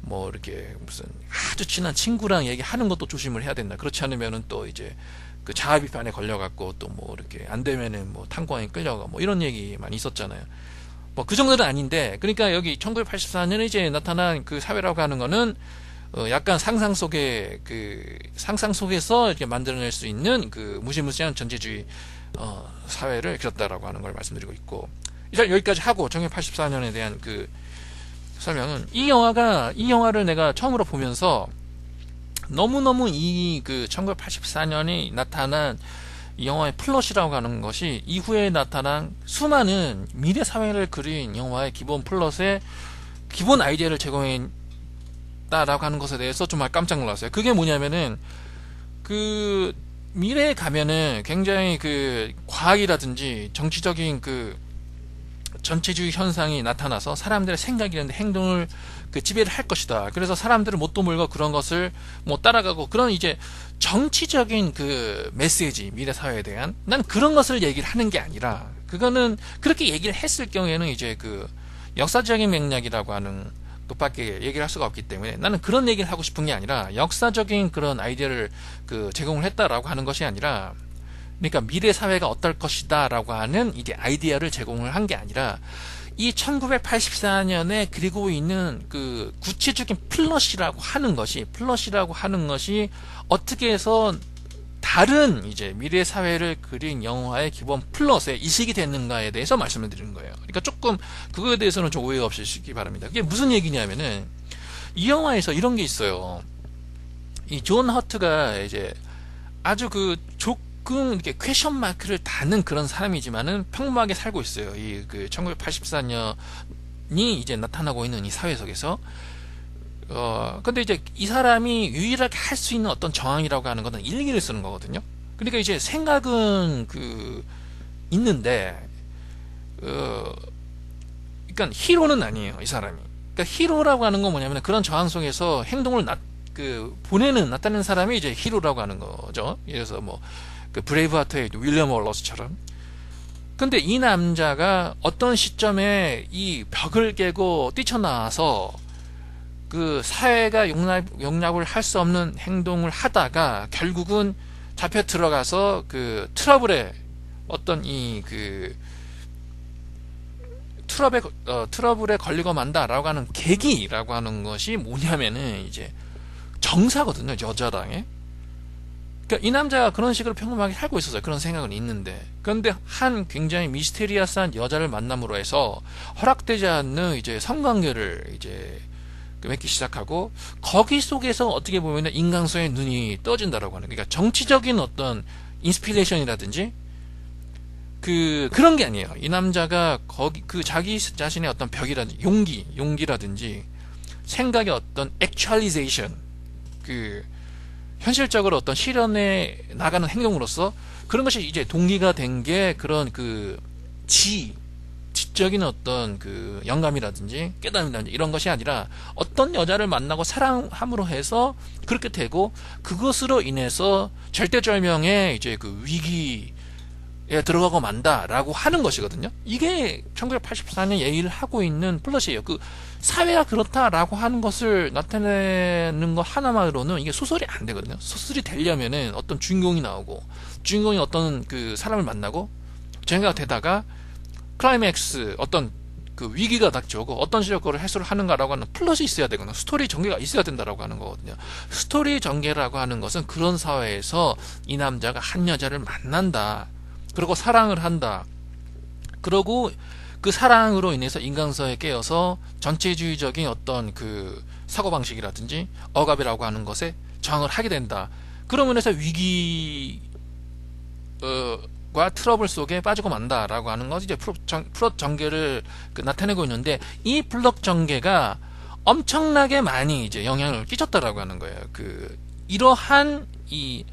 뭐 이렇게 무슨 아주 친한 친구랑 얘기하는 것도 조심을 해야 된다. 그렇지 않으면은 또 이제 그 자아 비판에 걸려갖고 또 뭐 이렇게 안 되면은 뭐 탄광에 끌려가 뭐 이런 얘기 많이 있었잖아요. 뭐 그 정도는 아닌데, 그러니까 여기 1984년에 이제 나타난 그 사회라고 하는 거는 약간 상상 속에서 이렇게 만들어낼 수 있는 그 무시무시한 전체주의 사회를 그렸다라고 하는 걸 말씀드리고 있고, 일단 여기까지 하고 1984년에 대한 그 설명은, 이 영화를 내가 처음으로 보면서 너무너무 이 그 1984년이 나타난 이 영화의 플롯이라고 하는 것이 이후에 나타난 수많은 미래 사회를 그린 영화의 기본 플롯의 기본 아이디어를 제공했다라고 하는 것에 대해서 정말 깜짝 놀랐어요. 그게 뭐냐면은 그 미래에 가면은 굉장히 그 과학이라든지 정치적인 그 전체주의 현상이 나타나서 사람들의 생각이라든지 행동을 그 지배를 할 것이다. 그래서 사람들을 못도 몰고 그런 것을 뭐 따라가고, 그런 이제 정치적인 그 메시지, 미래 사회에 대한, 난 그런 것을 얘기를 하는 게 아니라, 그거는 그렇게 얘기를 했을 경우에는 이제 그 역사적인 맥락이라고 하는 것밖에 얘기를 할 수가 없기 때문에, 나는 그런 얘기를 하고 싶은 게 아니라 역사적인 그런 아이디어를 그 제공을 했다라고 하는 것이 아니라, 그러니까 미래 사회가 어떨 것이다 라고 하는 이제 아이디어를 제공을 한 게 아니라, 이 1984년에 그리고 있는 그 구체적인 플롯이라고 하는 것이 어떻게 해서 다른 이제 미래 사회를 그린 영화의 기본 플롯에 이식이 됐는가에 대해서 말씀을 드리는 거예요. 그러니까 조금 그거에 대해서는 좀 오해가 없으시기 바랍니다. 그게 무슨 얘기냐면은, 이 영화에서 이런 게 있어요. 이 존 허트가 이제 아주 그 조금 이렇게 퀘션 마크를 다는 그런 사람이지만은 평범하게 살고 있어요. 이 그 1984년이 이제 나타나고 있는 이 사회 속에서. 근데 이제 이 사람이 유일하게 할 수 있는 어떤 정황이라고 하는 것은 일기를 쓰는 거거든요. 그러니까 이제 생각은 그 있는데, 그러니까 히로는 아니에요, 이 사람이. 그러니까 히로라고 하는 건 뭐냐면 그런 정황 속에서 행동을 나타내는 사람이 이제 히로라고 하는 거죠. 예를 들어서 뭐 그 브레이브하트의 윌리엄 월러스처럼. 근데 이 남자가 어떤 시점에 이 벽을 깨고 뛰쳐나와서 그 사회가 용납을 할 수 없는 행동을 하다가 결국은 잡혀 들어가서 그 트러블에 트러블에 걸리고 만다라고 하는 계기라고 하는 것이 뭐냐면은 이제 정사거든요, 여자랑에. 그러니까 이 남자가 그런 식으로 평범하게 살고 있었어요. 그런 생각은 있는데, 그런데 한 굉장히 미스테리어스한 여자를 만남으로 해서 허락되지 않는 이제 성관계를 이제 맺기 시작하고, 거기 속에서 어떻게 보면 인간성의 눈이 떠진다라고 하는, 그러니까 정치적인 어떤 인스피레이션이라든지 그런 게 아니에요. 이 남자가 자기 자신의 어떤 벽이라든지 용기라든지 생각의 어떤 액츄얼리제이션, 현실적으로 어떤 실현에 나가는 행동으로서 그런 것이 이제 동기가 된 게 그런 지적인 어떤 영감이라든지 깨달음이라든지 이런 것이 아니라, 어떤 여자를 만나고 사랑함으로 해서 그렇게 되고, 그것으로 인해서 절대절명의 이제 위기에 들어가고 만다라고 하는 것이거든요. 이게 1984년 얘기를 하고 있는 플롯이에요. 사회가 그렇다라고 하는 것을 나타내는 것 하나만으로는 이게 소설이 안 되거든요. 소설이 되려면은 어떤 주인공이 나오고, 주인공이 어떤 사람을 만나고 전개가 되다가 클라이맥스 어떤 위기가 닥쳐오고 어떤 식으로 그걸 해소를 하는가라고 하는 플롯이 있어야 되거든요. 스토리 전개가 있어야 된다라고 하는 거거든요. 스토리 전개라고 하는 것은 그런 사회에서 이 남자가 한 여자를 만난다, 그리고 사랑을 한다, 그러고 그 사랑으로 인해서 인간성에 깨어서 전체주의적인 어떤 사고방식이라든지 억압이라고 하는 것에 저항을 하게 된다. 그런 면에서 위기와 트러블 속에 빠지고 만다라고 하는 것이 이제 플롯 전개를 나타내고 있는데, 이 플롯 전개가 엄청나게 많이 이제 영향을 끼쳤다라고 하는 거예요. 이러한 이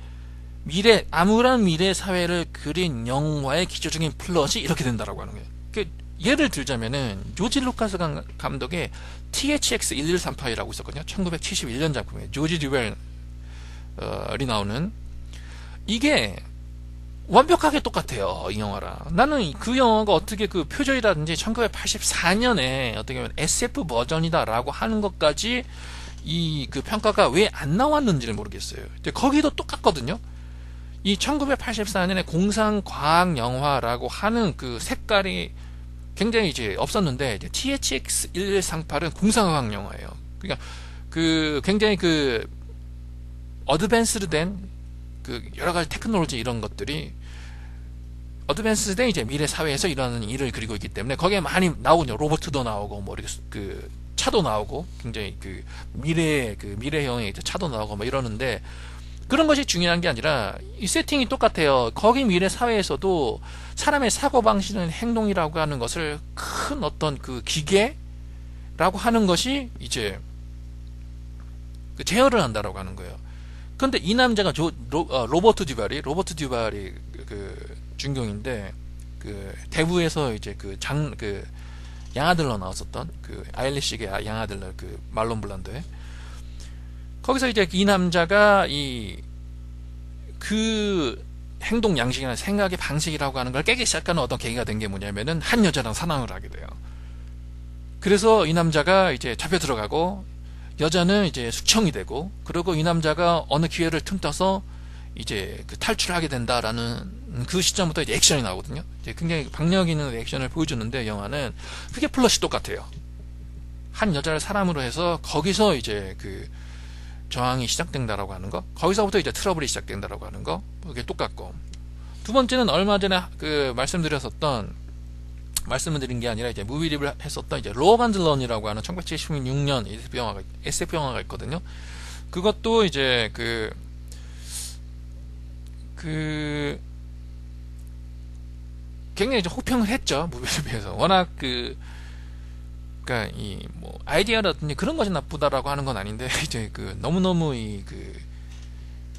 암울한 미래 사회를 그린 영화의 기초적인 플롯이 이렇게 된다라고 하는 거예요. 예를 들자면은 조지 루카스 감독의 THX 1138이라고 있었거든요. 1971년 작품이에요. 조지 듀웰이 나오는. 이게 완벽하게 똑같아요, 이 영화랑. 나는 그 영화가 어떻게 그 표절이라든지 1984년에 어떻게 보면 SF 버전이다라고 하는 것까지 이 그 평가가 왜 안 나왔는지를 모르겠어요. 근데 거기도 똑같거든요. 이 1984년에 공상과학 영화라고 하는 그 색깔이 굉장히 이제 없었는데, 이제 THX 1138은 공상과학 영화예요. 그러니까 그 굉장히 그 어드밴스드 된 그 여러 가지 테크놀로지 이런 것들이 어드밴스드 이제 미래 사회에서 일어나는 일을 그리고 있기 때문에 거기에 많이 나오거든요. 로봇도 나오고 뭐 이렇게 그 차도 나오고 굉장히 그 미래형의 차도 나오고 뭐 이러는데, 그런 것이 중요한 게 아니라 이 세팅이 똑같아요. 거기 미래 사회에서도 사람의 사고방식은 행동이라고 하는 것을 큰 어떤 그 기계라고 하는 것이 이제 그 제어를 한다라고 하는 거예요. 그런데 이 남자가 로버트 듀발이 그 주인공인데, 그 대부에서 이제 그 양아들러 나왔었던 그 아일리시의 양아들러 그 말론 블란도에, 거기서 이제 이 남자가 그 행동 양식이나 생각의 방식이라고 하는 걸 깨기 시작하는 어떤 계기가 된 게 뭐냐면은 한 여자랑 사랑을 하게 돼요. 그래서 이 남자가 이제 잡혀 들어가고 여자는 이제 숙청이 되고, 그리고 이 남자가 어느 기회를 틈타서 이제 그 탈출하게 된다라는 그 시점부터 이제 액션이 나오거든요. 이제 굉장히 박력 있는 액션을 보여주는데, 영화는 그게 플롯이 똑같아요. 한 여자를 사람으로 해서 거기서 이제 그 저항이 시작된다라고 하는 거, 거기서부터 이제 트러블이 시작된다라고 하는 거, 그게 똑같고, 두 번째는 얼마 전에 그 말씀을 드린 게 아니라 이제 무비 리뷰를 했었던 이제 로건즈 런이라고 하는 1976년 SF 영화가 있거든요. 그것도 이제 굉장히 이제 호평을 했죠, 무비 리뷰에서. 워낙 그러니까 이 뭐 아이디어라든지 그런 것이 나쁘다라고 하는 건 아닌데, 이제 너무너무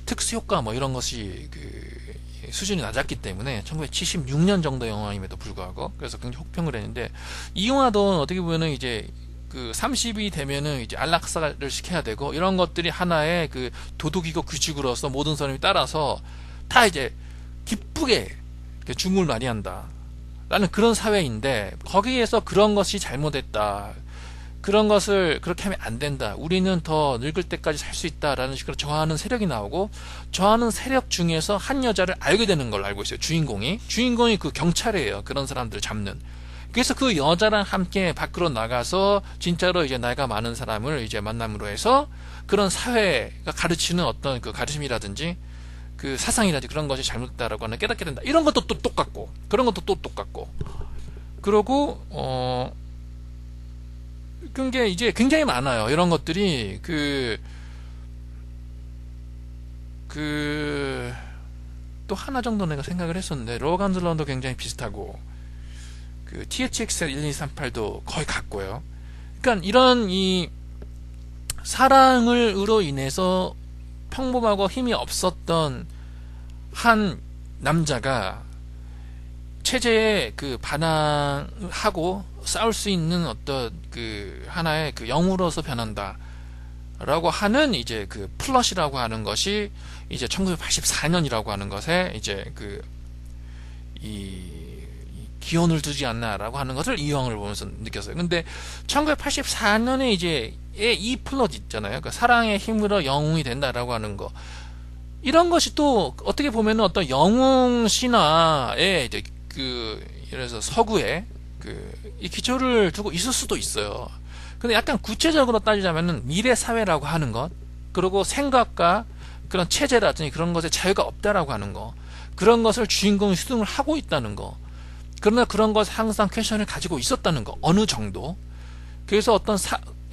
특수 효과 뭐 이런 것이 수준이 낮았기 때문에 1976년 정도 영화임에도 불구하고 그래서 굉장히 혹평을 했는데, 이 영화도 어떻게 보면은 이제 30이 되면은 이제 안락사를 시켜야 되고, 이런 것들이 하나의 도덕이고 규칙으로서 모든 사람이 따라서 다 이제 기쁘게 중을 많이 한다 라는 그런 사회인데, 거기에서 그런 것이 잘못했다, 그런 것을 그렇게 하면 안 된다, 우리는 더 늙을 때까지 살 수 있다라는 식으로 저하는 세력이 나오고, 저하는 세력 중에서 한 여자를 알게 되는 걸 알고 있어요. 주인공이 그 경찰이에요. 그런 사람들을 잡는. 그래서 그 여자랑 함께 밖으로 나가서 진짜로 이제 나이가 많은 사람을 이제 만남으로 해서 그런 사회가 가르치는 어떤 그 가르침이라든지 그 사상이라든지 그런 것이 잘못됐다라고 하는 깨닫게 된다. 이런 것도 또 똑같고, 그런 것도 또 똑같고, 그러고 그게 이제 굉장히 많아요. 이런 것들이 또 하나 정도 내가 생각을 했었는데, 로건즈 런도 굉장히 비슷하고, THX 1238도 거의 같고요. 그러니까 이런 사랑으로 인해서 평범하고 힘이 없었던 한 남자가 체제에 반항하고 싸울 수 있는 어떤 하나의 영으로서 변한다 라고 하는 이제 플롯이라고 하는 것이 이제 1984년이라고 하는 것에 이제 이 기원을 두지 않나라고 하는 것을 이 영화를 보면서 느꼈어요. 근데 1984년에 이제 이 플롯 있잖아요. 사랑의 힘으로 영웅이 된다라고 하는 거, 이런 것이 또 어떻게 보면은 어떤 영웅 신화에 이제 예를 들어서 서구에 이 기초를 두고 있을 수도 있어요. 근데 약간 구체적으로 따지자면은 미래 사회라고 하는 것, 그리고 생각과 그런 체제라든지 그런 것에 자유가 없다라고 하는 거, 그런 것을 주인공이 수동을 하고 있다는 거, 그러나 그런 것에 항상 퀘션을 가지고 있었다는 거, 어느 정도. 그래서 어떤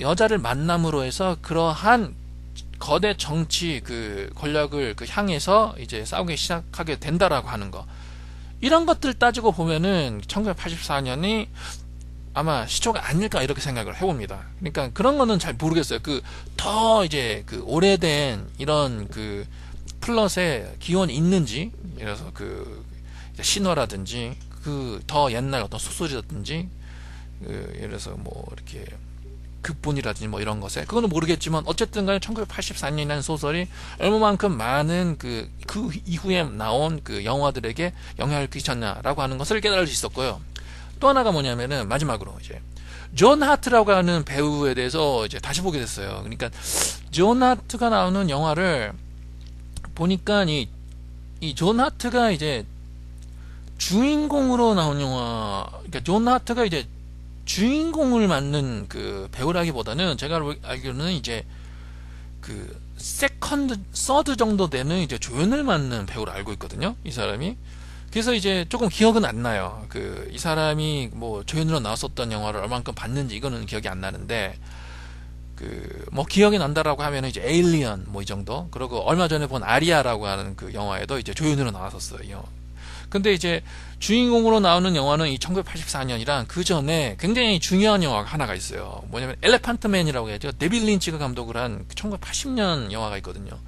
여자를 만남으로 해서 그러한 거대 정치 권력을 향해서 이제 싸우기 시작하게 된다라고 하는 거, 이런 것들 따지고 보면은 1984년이 아마 시초가 아닐까 이렇게 생각을 해봅니다. 그러니까 그런 거는 잘 모르겠어요. 더 이제 오래된 이런 플롯에 기원이 있는지, 예를 들어서 신화라든지 더 옛날 어떤 소설이라든지, 예를 들어서 뭐 이렇게 극본이라든지 뭐 이런 것에 그거는 모르겠지만 어쨌든 간에 1984년이라는 소설이 얼마만큼 많은 그 이후에 나온 그 영화들에게 영향을 끼쳤냐라고 하는 것을 깨달을 수 있었고요. 또 하나가 뭐냐면은 마지막으로 이제 존 하트라고 하는 배우에 대해서 이제 다시 보게 됐어요. 그러니까 존 하트가 나오는 영화를 보니까 이 존 하트가 이제 주인공으로 나온 영화, 그러니까 존 하트가 이제 주인공을 맡는 그 배우라기보다는 제가 알기로는 이제 그 세컨드, 서드 정도 되는 이제 조연을 맡는 배우로 알고 있거든요. 이 사람이. 그래서 이제 조금 기억은 안 나요. 그 이 사람이 뭐 조연으로 나왔었던 영화를 얼만큼 봤는지 이거는 기억이 안 나는데 그 뭐 기억이 난다라고 하면은 이제 에일리언 뭐 이 정도. 그리고 얼마 전에 본 아리아라고 하는 그 영화에도 이제 조연으로 나왔었어요. 근데 이제 주인공으로 나오는 영화는 이 1984년이랑 그 전에 굉장히 중요한 영화가 하나가 있어요. 뭐냐면 엘레판트맨이라고 해야죠. 데빌 린치가 감독을 한 1980년 영화가 있거든요.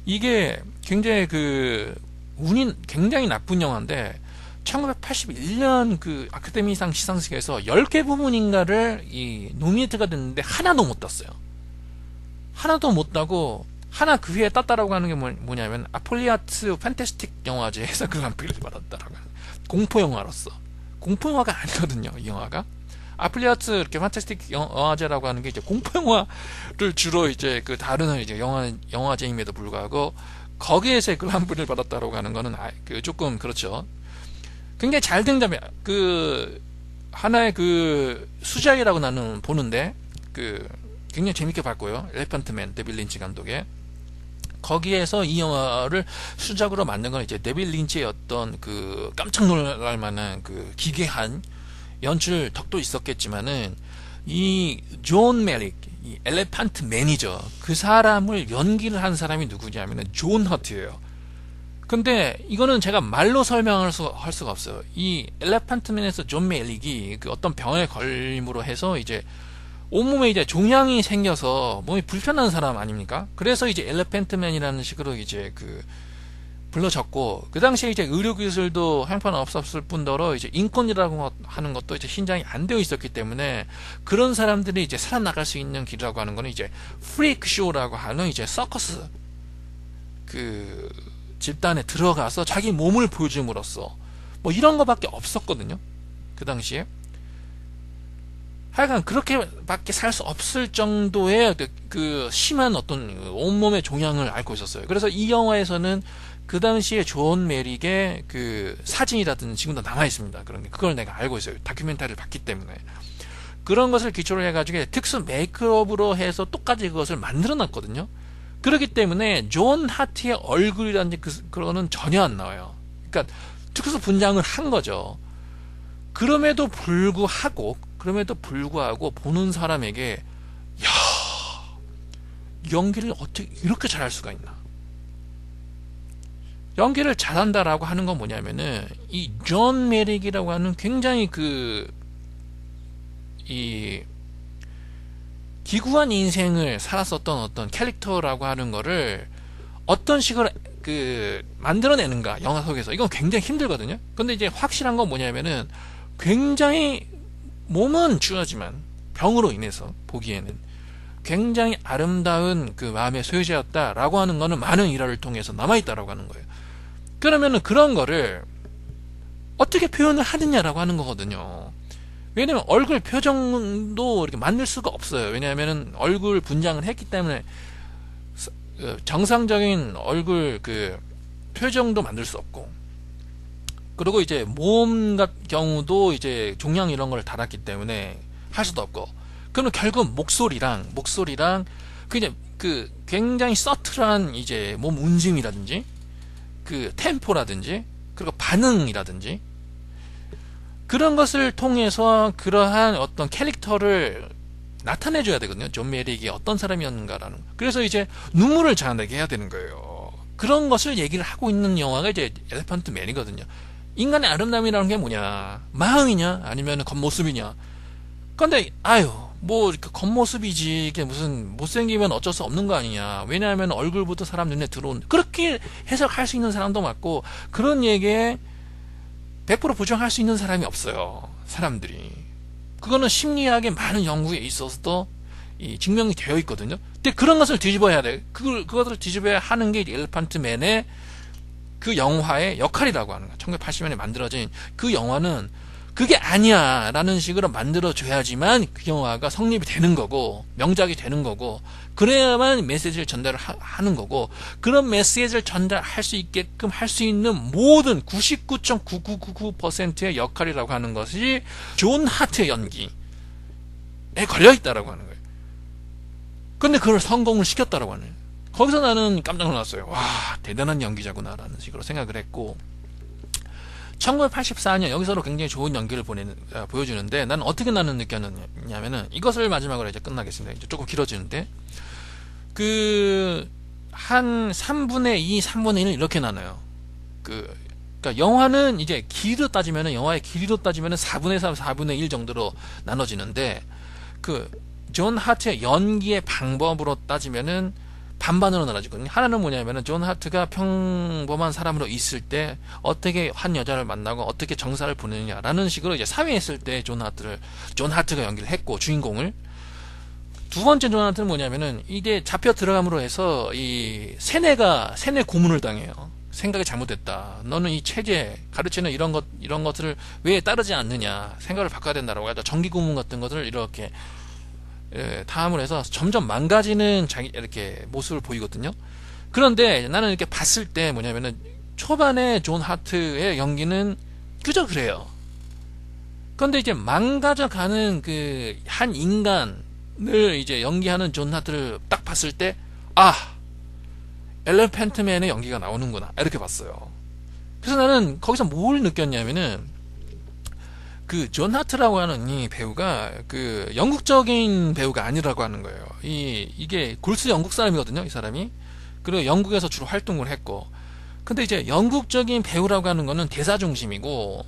이게 굉장히 그 운이 굉장히 나쁜 영화인데 1981년 그 아카데미상 시상식에서 10개 부문인가를 이 노미네이트가 됐는데 하나도 못 땄어요. 하나도 못 따고 하나 그 위에 땄다라고 하는 게 뭐냐면 아폴리아트 판타스틱 영화제에서 그랑프리를 받았다라고 하는 공포 영화로서 공포 영화가 아니거든요. 이 영화가 아폴리아트 이렇게 판타스틱 영화제라고 하는 게 이제 공포 영화를 주로 이제 그 다루는 이제 영화제임에도 불구하고 거기에서 그랑프리를 받았다라고 하는 거는 그 조금 그렇죠. 굉장히 잘 된 점이 그 하나의 그 수작이라고 나는 보는데 그 굉장히 재밌게 봤고요. 엘레펀트맨 데빌 린치 감독의 거기에서 이 영화를 수작으로 만든 건 이제 데빌 린치의 어떤 그 깜짝 놀랄 만한 그 기괴한 연출 덕도 있었겠지만은 이 존 메릭 이 엘레펀트 매니저 그 사람을 연기를 한 사람이 누구냐면은 존 허트예요. 근데 이거는 제가 말로 설명할 수가 없어요. 이 엘레펀트맨에서 존 메릭이 그 어떤 병에 걸림으로 해서 이제 온몸에 이제 종양이 생겨서 몸이 불편한 사람 아닙니까? 그래서 이제 엘레펀트맨이라는 식으로 이제 그 불러졌고 그 당시에 이제 의료기술도 형편없었을 뿐더러 이제 인권이라고 하는 것도 이제 신장이 안 되어 있었기 때문에 그런 사람들이 이제 살아나갈 수 있는 길이라고 하는 거는 이제 프리크쇼라고 하는 이제 서커스 그 집단에 들어가서 자기 몸을 보여줌으로써 뭐 이런 거밖에 없었거든요. 그 당시에. 하여간 그렇게밖에 살 수 없을 정도의 그 심한 어떤 온몸의 종양을 앓고 있었어요. 그래서 이 영화에서는 그 당시에 존 메릭의 그 사진이라든지 지금도 남아 있습니다. 그런 게 그걸 내가 알고 있어요. 다큐멘터리를 봤기 때문에 그런 것을 기초로 해가지고 특수 메이크업으로 해서 똑같이 그것을 만들어 놨거든요. 그렇기 때문에 존 하트의 얼굴이라든지 그거는 전혀 안 나와요. 그러니까 특수 분장을 한 거죠. 그럼에도 불구하고 보는 사람에게 야 연기를 어떻게 이렇게 잘할 수가 있나. 연기를 잘한다라고 하는 건 뭐냐면은 이 존 메릭이라고 하는 굉장히 이 기구한 인생을 살았었던 어떤 캐릭터라고 하는 거를 어떤 식으로 그 만들어내는가 영화 속에서 이건 굉장히 힘들거든요. 근데 이제 확실한 건 뭐냐면은 굉장히 몸은 추하지만 병으로 인해서 보기에는 굉장히 아름다운 그 마음의 소유자였다라고 하는 거는 많은 일화를 통해서 남아있다라고 하는 거예요. 그러면은 그런 거를 어떻게 표현을 하느냐라고 하는 거거든요. 왜냐면 얼굴 표정도 이렇게 만들 수가 없어요. 왜냐하면은 얼굴 분장을 했기 때문에 정상적인 얼굴 그 표정도 만들 수 없고, 그리고 이제 몸 같은 경우도 이제 종양 이런 걸 달았기 때문에 할 수도 없고, 그러면 결국 목소리랑 그냥 그 굉장히 서틀한 이제 몸 움직임이라든지 그 템포라든지 그리고 반응이라든지 그런 것을 통해서 그러한 어떤 캐릭터를 나타내줘야 되거든요. 존 메릭이 어떤 사람이었는가라는. 그래서 이제 눈물을 자아내게 해야 되는 거예요. 그런 것을 얘기를 하고 있는 영화가 이제 엘레펀트 맨이거든요. 인간의 아름다움이라는 게 뭐냐? 마음이냐? 아니면 겉모습이냐? 근데 뭐 겉모습이지 이게 무슨 못생기면 어쩔 수 없는 거 아니냐? 왜냐하면 얼굴부터 사람 눈에 들어온, 그렇게 해석할 수 있는 사람도 많고 그런 얘기에 100% 부정할 수 있는 사람이 없어요. 사람들이. 그거는 심리학의 많은 연구에 있어서도 이 증명이 되어 있거든요. 근데 그런 것을 뒤집어야 돼. 그것을 뒤집어야 하는 게 엘리펀트맨의 그 영화의 역할이라고 하는 거야. 1980년에 만들어진 그 영화는 그게 아니야 라는 식으로 만들어줘야지만 그 영화가 성립이 되는 거고 명작이 되는 거고 그래야만 메시지를 전달을 하는 거고 그런 메시지를 전달할 수 있게끔 할 수 있는 모든 99.9999%의 역할이라고 하는 것이 존 하트의 연기에 걸려있다라고 하는 거예요. 근데 그걸 성공을 시켰다라고 하는 거예요. 거기서 나는 깜짝 놀랐어요. 와, 대단한 연기자구나 라는 식으로 생각을 했고 1984년 여기서도 굉장히 좋은 연기를 보여주는데 나는 어떻게 나는 느꼈느냐면은 이것을 마지막으로 이제 끝나겠습니다. 이제 조금 길어지는데 한 3분의 2, 3분의 1 이렇게 나눠요. 그러니까 영화는 이제 길이로 따지면은 영화의 길이로 따지면은 4분의 3, 4분의 1 정도로 나눠지는데 존 하트의 연기의 방법으로 따지면은 반반으로 나눠지거든요. 하나는 뭐냐면은 존 하트가 평범한 사람으로 있을 때 어떻게 한 여자를 만나고 어떻게 정사를 보내느냐라는 식으로 이제 사회에 있을 때 존 하트가 연기를 했고 주인공을 두 번째 존 하트는 뭐냐면은 이게 잡혀 들어감으로 해서 이 세뇌 고문을 당해요. 생각이 잘못됐다. 너는 이 체제 가르치는 이런 것들을 왜 따르지 않느냐. 생각을 바꿔야 된다라고 하다 정기 고문 같은 것들을 이렇게 다음을 해서 점점 망가지는 이렇게 모습을 보이거든요. 그런데 나는 이렇게 봤을 때 뭐냐면은 초반에 존 하트의 연기는 그저 그래요. 그런데 이제 망가져가는 그 한 인간을 이제 연기하는 존 하트를 딱 봤을 때 엘리펀트맨의 연기가 나오는구나 이렇게 봤어요. 그래서 나는 거기서 뭘 느꼈냐면은 존 하트라고 하는 이 배우가 영국적인 배우가 아니라고 하는 거예요. 이게 골수 영국 사람이거든요, 이 사람이. 그리고 영국에서 주로 활동을 했고. 근데 이제 영국적인 배우라고 하는 거는 대사 중심이고,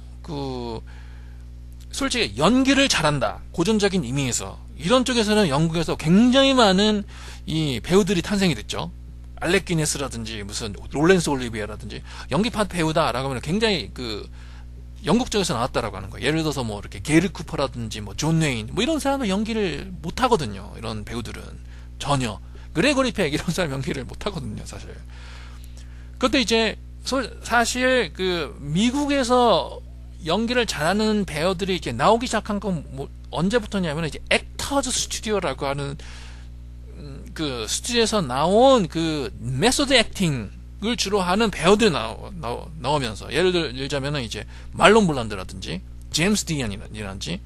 솔직히 연기를 잘한다. 고전적인 의미에서. 이런 쪽에서는 영국에서 굉장히 많은 이 배우들이 탄생이 됐죠. 알렉 기네스라든지 무슨 롤렌스 올리비에라든지 연기파 배우다라고 하면 굉장히 영국 쪽에서 나왔다라고 하는 거예요. 예를 들어서 뭐 이렇게 게리 쿠퍼라든지 뭐 존 웨인 뭐 이런 사람은 연기를 못 하거든요. 이런 배우들은 전혀 그레고리 팩 이런 사람 연기를 못 하거든요, 사실. 그런데 이제 사실 미국에서 연기를 잘하는 배우들이 이제 나오기 시작한 건 뭐 언제부터냐면 이제 액터즈 스튜디오라고 하는 스튜디오에서 나온 메소드 액팅을 주로 하는 배우들이 나오면서 예를 들자면은 이제 말론 블란드라든지 제임스 디안이라든지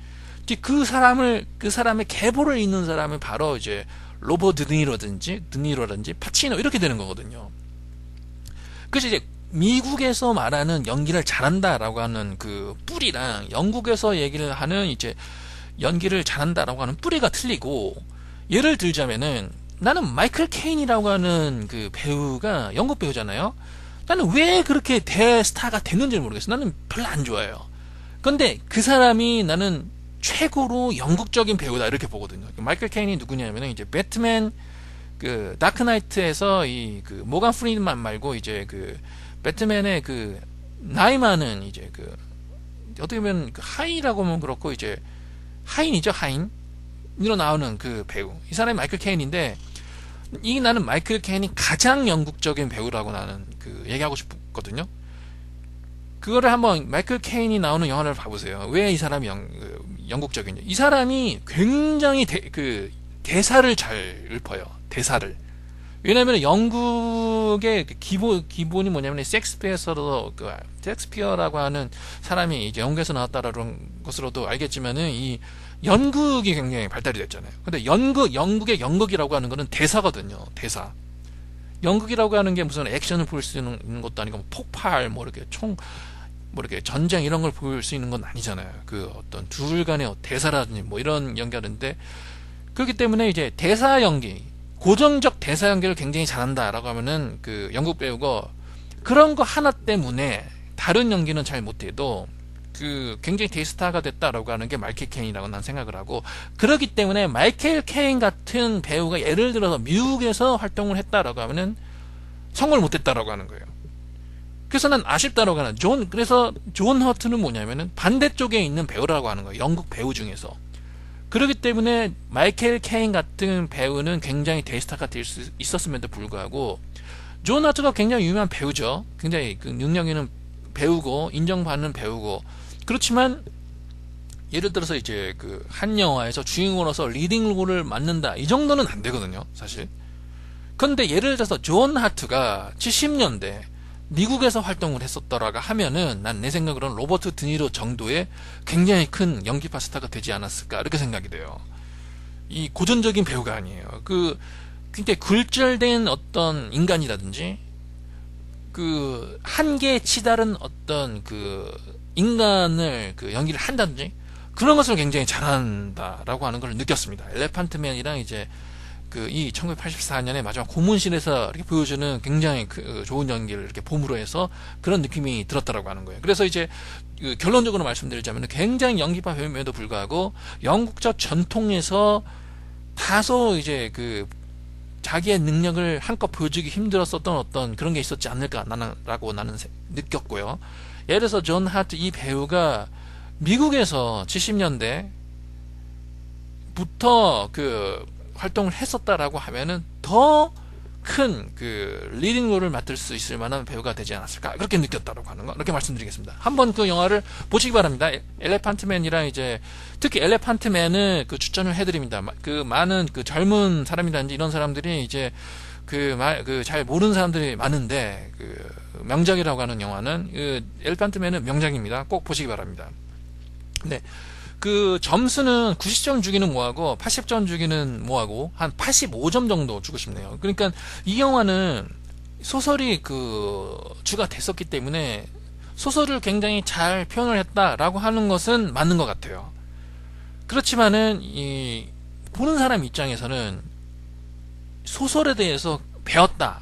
그 사람의 계보를 잇는 사람은 바로 이제 로버트 드니로라든지 파치노 이렇게 되는 거거든요. 그래서 이제 미국에서 말하는 연기를 잘한다라고 하는 그 뿌리랑 영국에서 얘기를 하는 이제 연기를 잘한다라고 하는 뿌리가 틀리고 예를 들자면은 나는 마이클 케인이라고 하는 그 배우가 영국 배우잖아요. 나는 왜 그렇게 대스타가 됐는지 모르겠어. 나는 별로 안 좋아해요. 근데 그 사람이 나는 최고로 영국적인 배우다 이렇게 보거든요. 마이클 케인이 누구냐면은 이제 배트맨 다크나이트에서 모간 프리드만 말고 이제 배트맨의 나이 많은 이제 어떻게 보면 하인이라고 하면 그렇고 이제 하인이죠, 하인으로 나오는 그 배우. 이 사람이 마이클 케인인데 나는 마이클 케인이 가장 영국적인 배우라고 나는 얘기하고 싶거든요. 그거를 한번 마이클 케인이 나오는 영화를 봐보세요. 왜 이 사람이 영국적인지. 이 사람이 굉장히 대사를 잘 읊어요. 대사를. 왜냐면 영국의 기본이 뭐냐면 섹스피어라고 하는 사람이 이제 영국에서 나왔다라는 것으로도 알겠지만은 이 연극이 굉장히 발달이 됐잖아요. 근데 영국의 연극이라고 하는 거는 대사거든요. 대사. 연극이라고 하는 게 무슨 액션을 볼 수 있는 것도 아니고 폭발 뭐 이렇게 뭐 이렇게 전쟁 이런 걸 볼 수 있는 건 아니잖아요. 어떤 둘 간의 대사라든지 뭐 이런 연기하는데 그렇기 때문에 이제 대사 연기 고정적 대사 연기를 굉장히 잘한다라고 하면은 영국 배우가 그런 거 하나 때문에 다른 연기는 잘 못해도 굉장히 대스타가 됐다라고 하는 게 마이클 케인이라고 난 생각을 하고 그렇기 때문에 마이클 케인 같은 배우가 예를 들어서 미국에서 활동을 했다라고 하면은 성공을 못했다라고 하는 거예요. 그래서 난 아쉽다라고 하는 그래서 존 허트는 뭐냐면은 반대쪽에 있는 배우라고 하는 거예요. 영국 배우 중에서. 그렇기 때문에 마이켈 케인 같은 배우는 굉장히 대스타가 될 수 있었음에도 불구하고 존 하트가 굉장히 유명한 배우죠. 굉장히 그 능력 있는 배우고 인정받는 배우고 그렇지만 예를 들어서 이제 그 한 영화에서 주인공으로서 리딩 롤을 맡는다 이 정도는 안 되거든요, 사실. 그런데 예를 들어서 존 하트가 70년대 미국에서 활동을 했었더라가 하면은 난 내 생각으로는 로버트 드니로 정도의 굉장히 큰 연기파 스타가 되지 않았을까 이렇게 생각이 돼요. 이 고전적인 배우가 아니에요. 그 굉장히 굴절된 어떤 인간이라든지 그 한계에 치달은 어떤 그 인간을 그 연기를 한다든지 그런 것을 굉장히 잘한다라고 하는 걸 느꼈습니다. 엘레판트맨이랑 이제 그 이 1984년에 마지막 고문실에서 이렇게 보여주는 굉장히 그 좋은 연기를 이렇게 봄으로 해서 그런 느낌이 들었다라고 하는 거예요. 그래서 이제 그 결론적으로 말씀드리자면 굉장히 연기파 배우임에도 불구하고 영국적 전통에서 다소 이제 그 자기의 능력을 한껏 보여주기 힘들었었던 어떤 그런 게 있었지 않을까라고 나는 느꼈고요. 예를 들어서 존 하트 이 배우가 미국에서 70년대부터 그 활동을 했었다라고 하면은 더 큰 그 리딩 롤을 맡을 수 있을 만한 배우가 되지 않았을까 그렇게 느꼈다라고 하는 거 이렇게 말씀드리겠습니다. 한번 그 영화를 보시기 바랍니다. 엘레판트맨이랑 이제 특히 엘레판트맨을 그 추천을 해드립니다. 그 많은 그 젊은 사람이라든지 이런 사람들이 이제 그 잘 모르는 사람들이 많은데 그 명작이라고 하는 영화는 그 엘레판트맨은 명작입니다. 꼭 보시기 바랍니다. 네. 그 점수는 90점 주기는 뭐하고 80점 주기는 뭐하고 한 85점 정도 주고 싶네요. 그러니까 이 영화는 소설이 그 주가 됐었기 때문에 소설을 굉장히 잘 표현을 했다라고 하는 것은 맞는 것 같아요. 그렇지만은 이 보는 사람 입장에서는 소설에 대해서 배웠다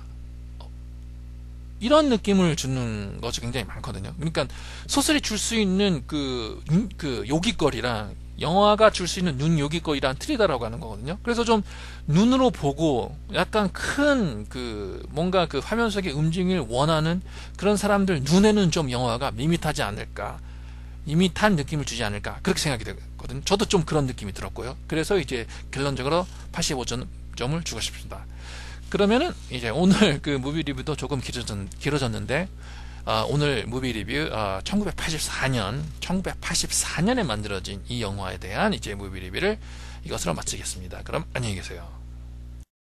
이런 느낌을 주는 것이 굉장히 많거든요. 그러니까 소설이 줄 수 있는 그 요깃거리랑 영화가 줄 수 있는 눈 요깃거리랑 틀리다라고 하는 거거든요. 그래서 좀 눈으로 보고 약간 큰 그 뭔가 그 화면 속의 움직임을 원하는 그런 사람들 눈에는 좀 영화가 밋밋하지 않을까, 밋밋한 느낌을 주지 않을까 그렇게 생각이 되거든요. 저도 좀 그런 느낌이 들었고요. 그래서 이제 결론적으로 85점을 주고 싶습니다. 그러면은 이제 오늘 그 무비 리뷰도 조금 길어졌는데 오늘 무비 리뷰 1984년에 만들어진 이 영화에 대한 이제 무비 리뷰를 이것으로 마치겠습니다. 그럼 안녕히 계세요.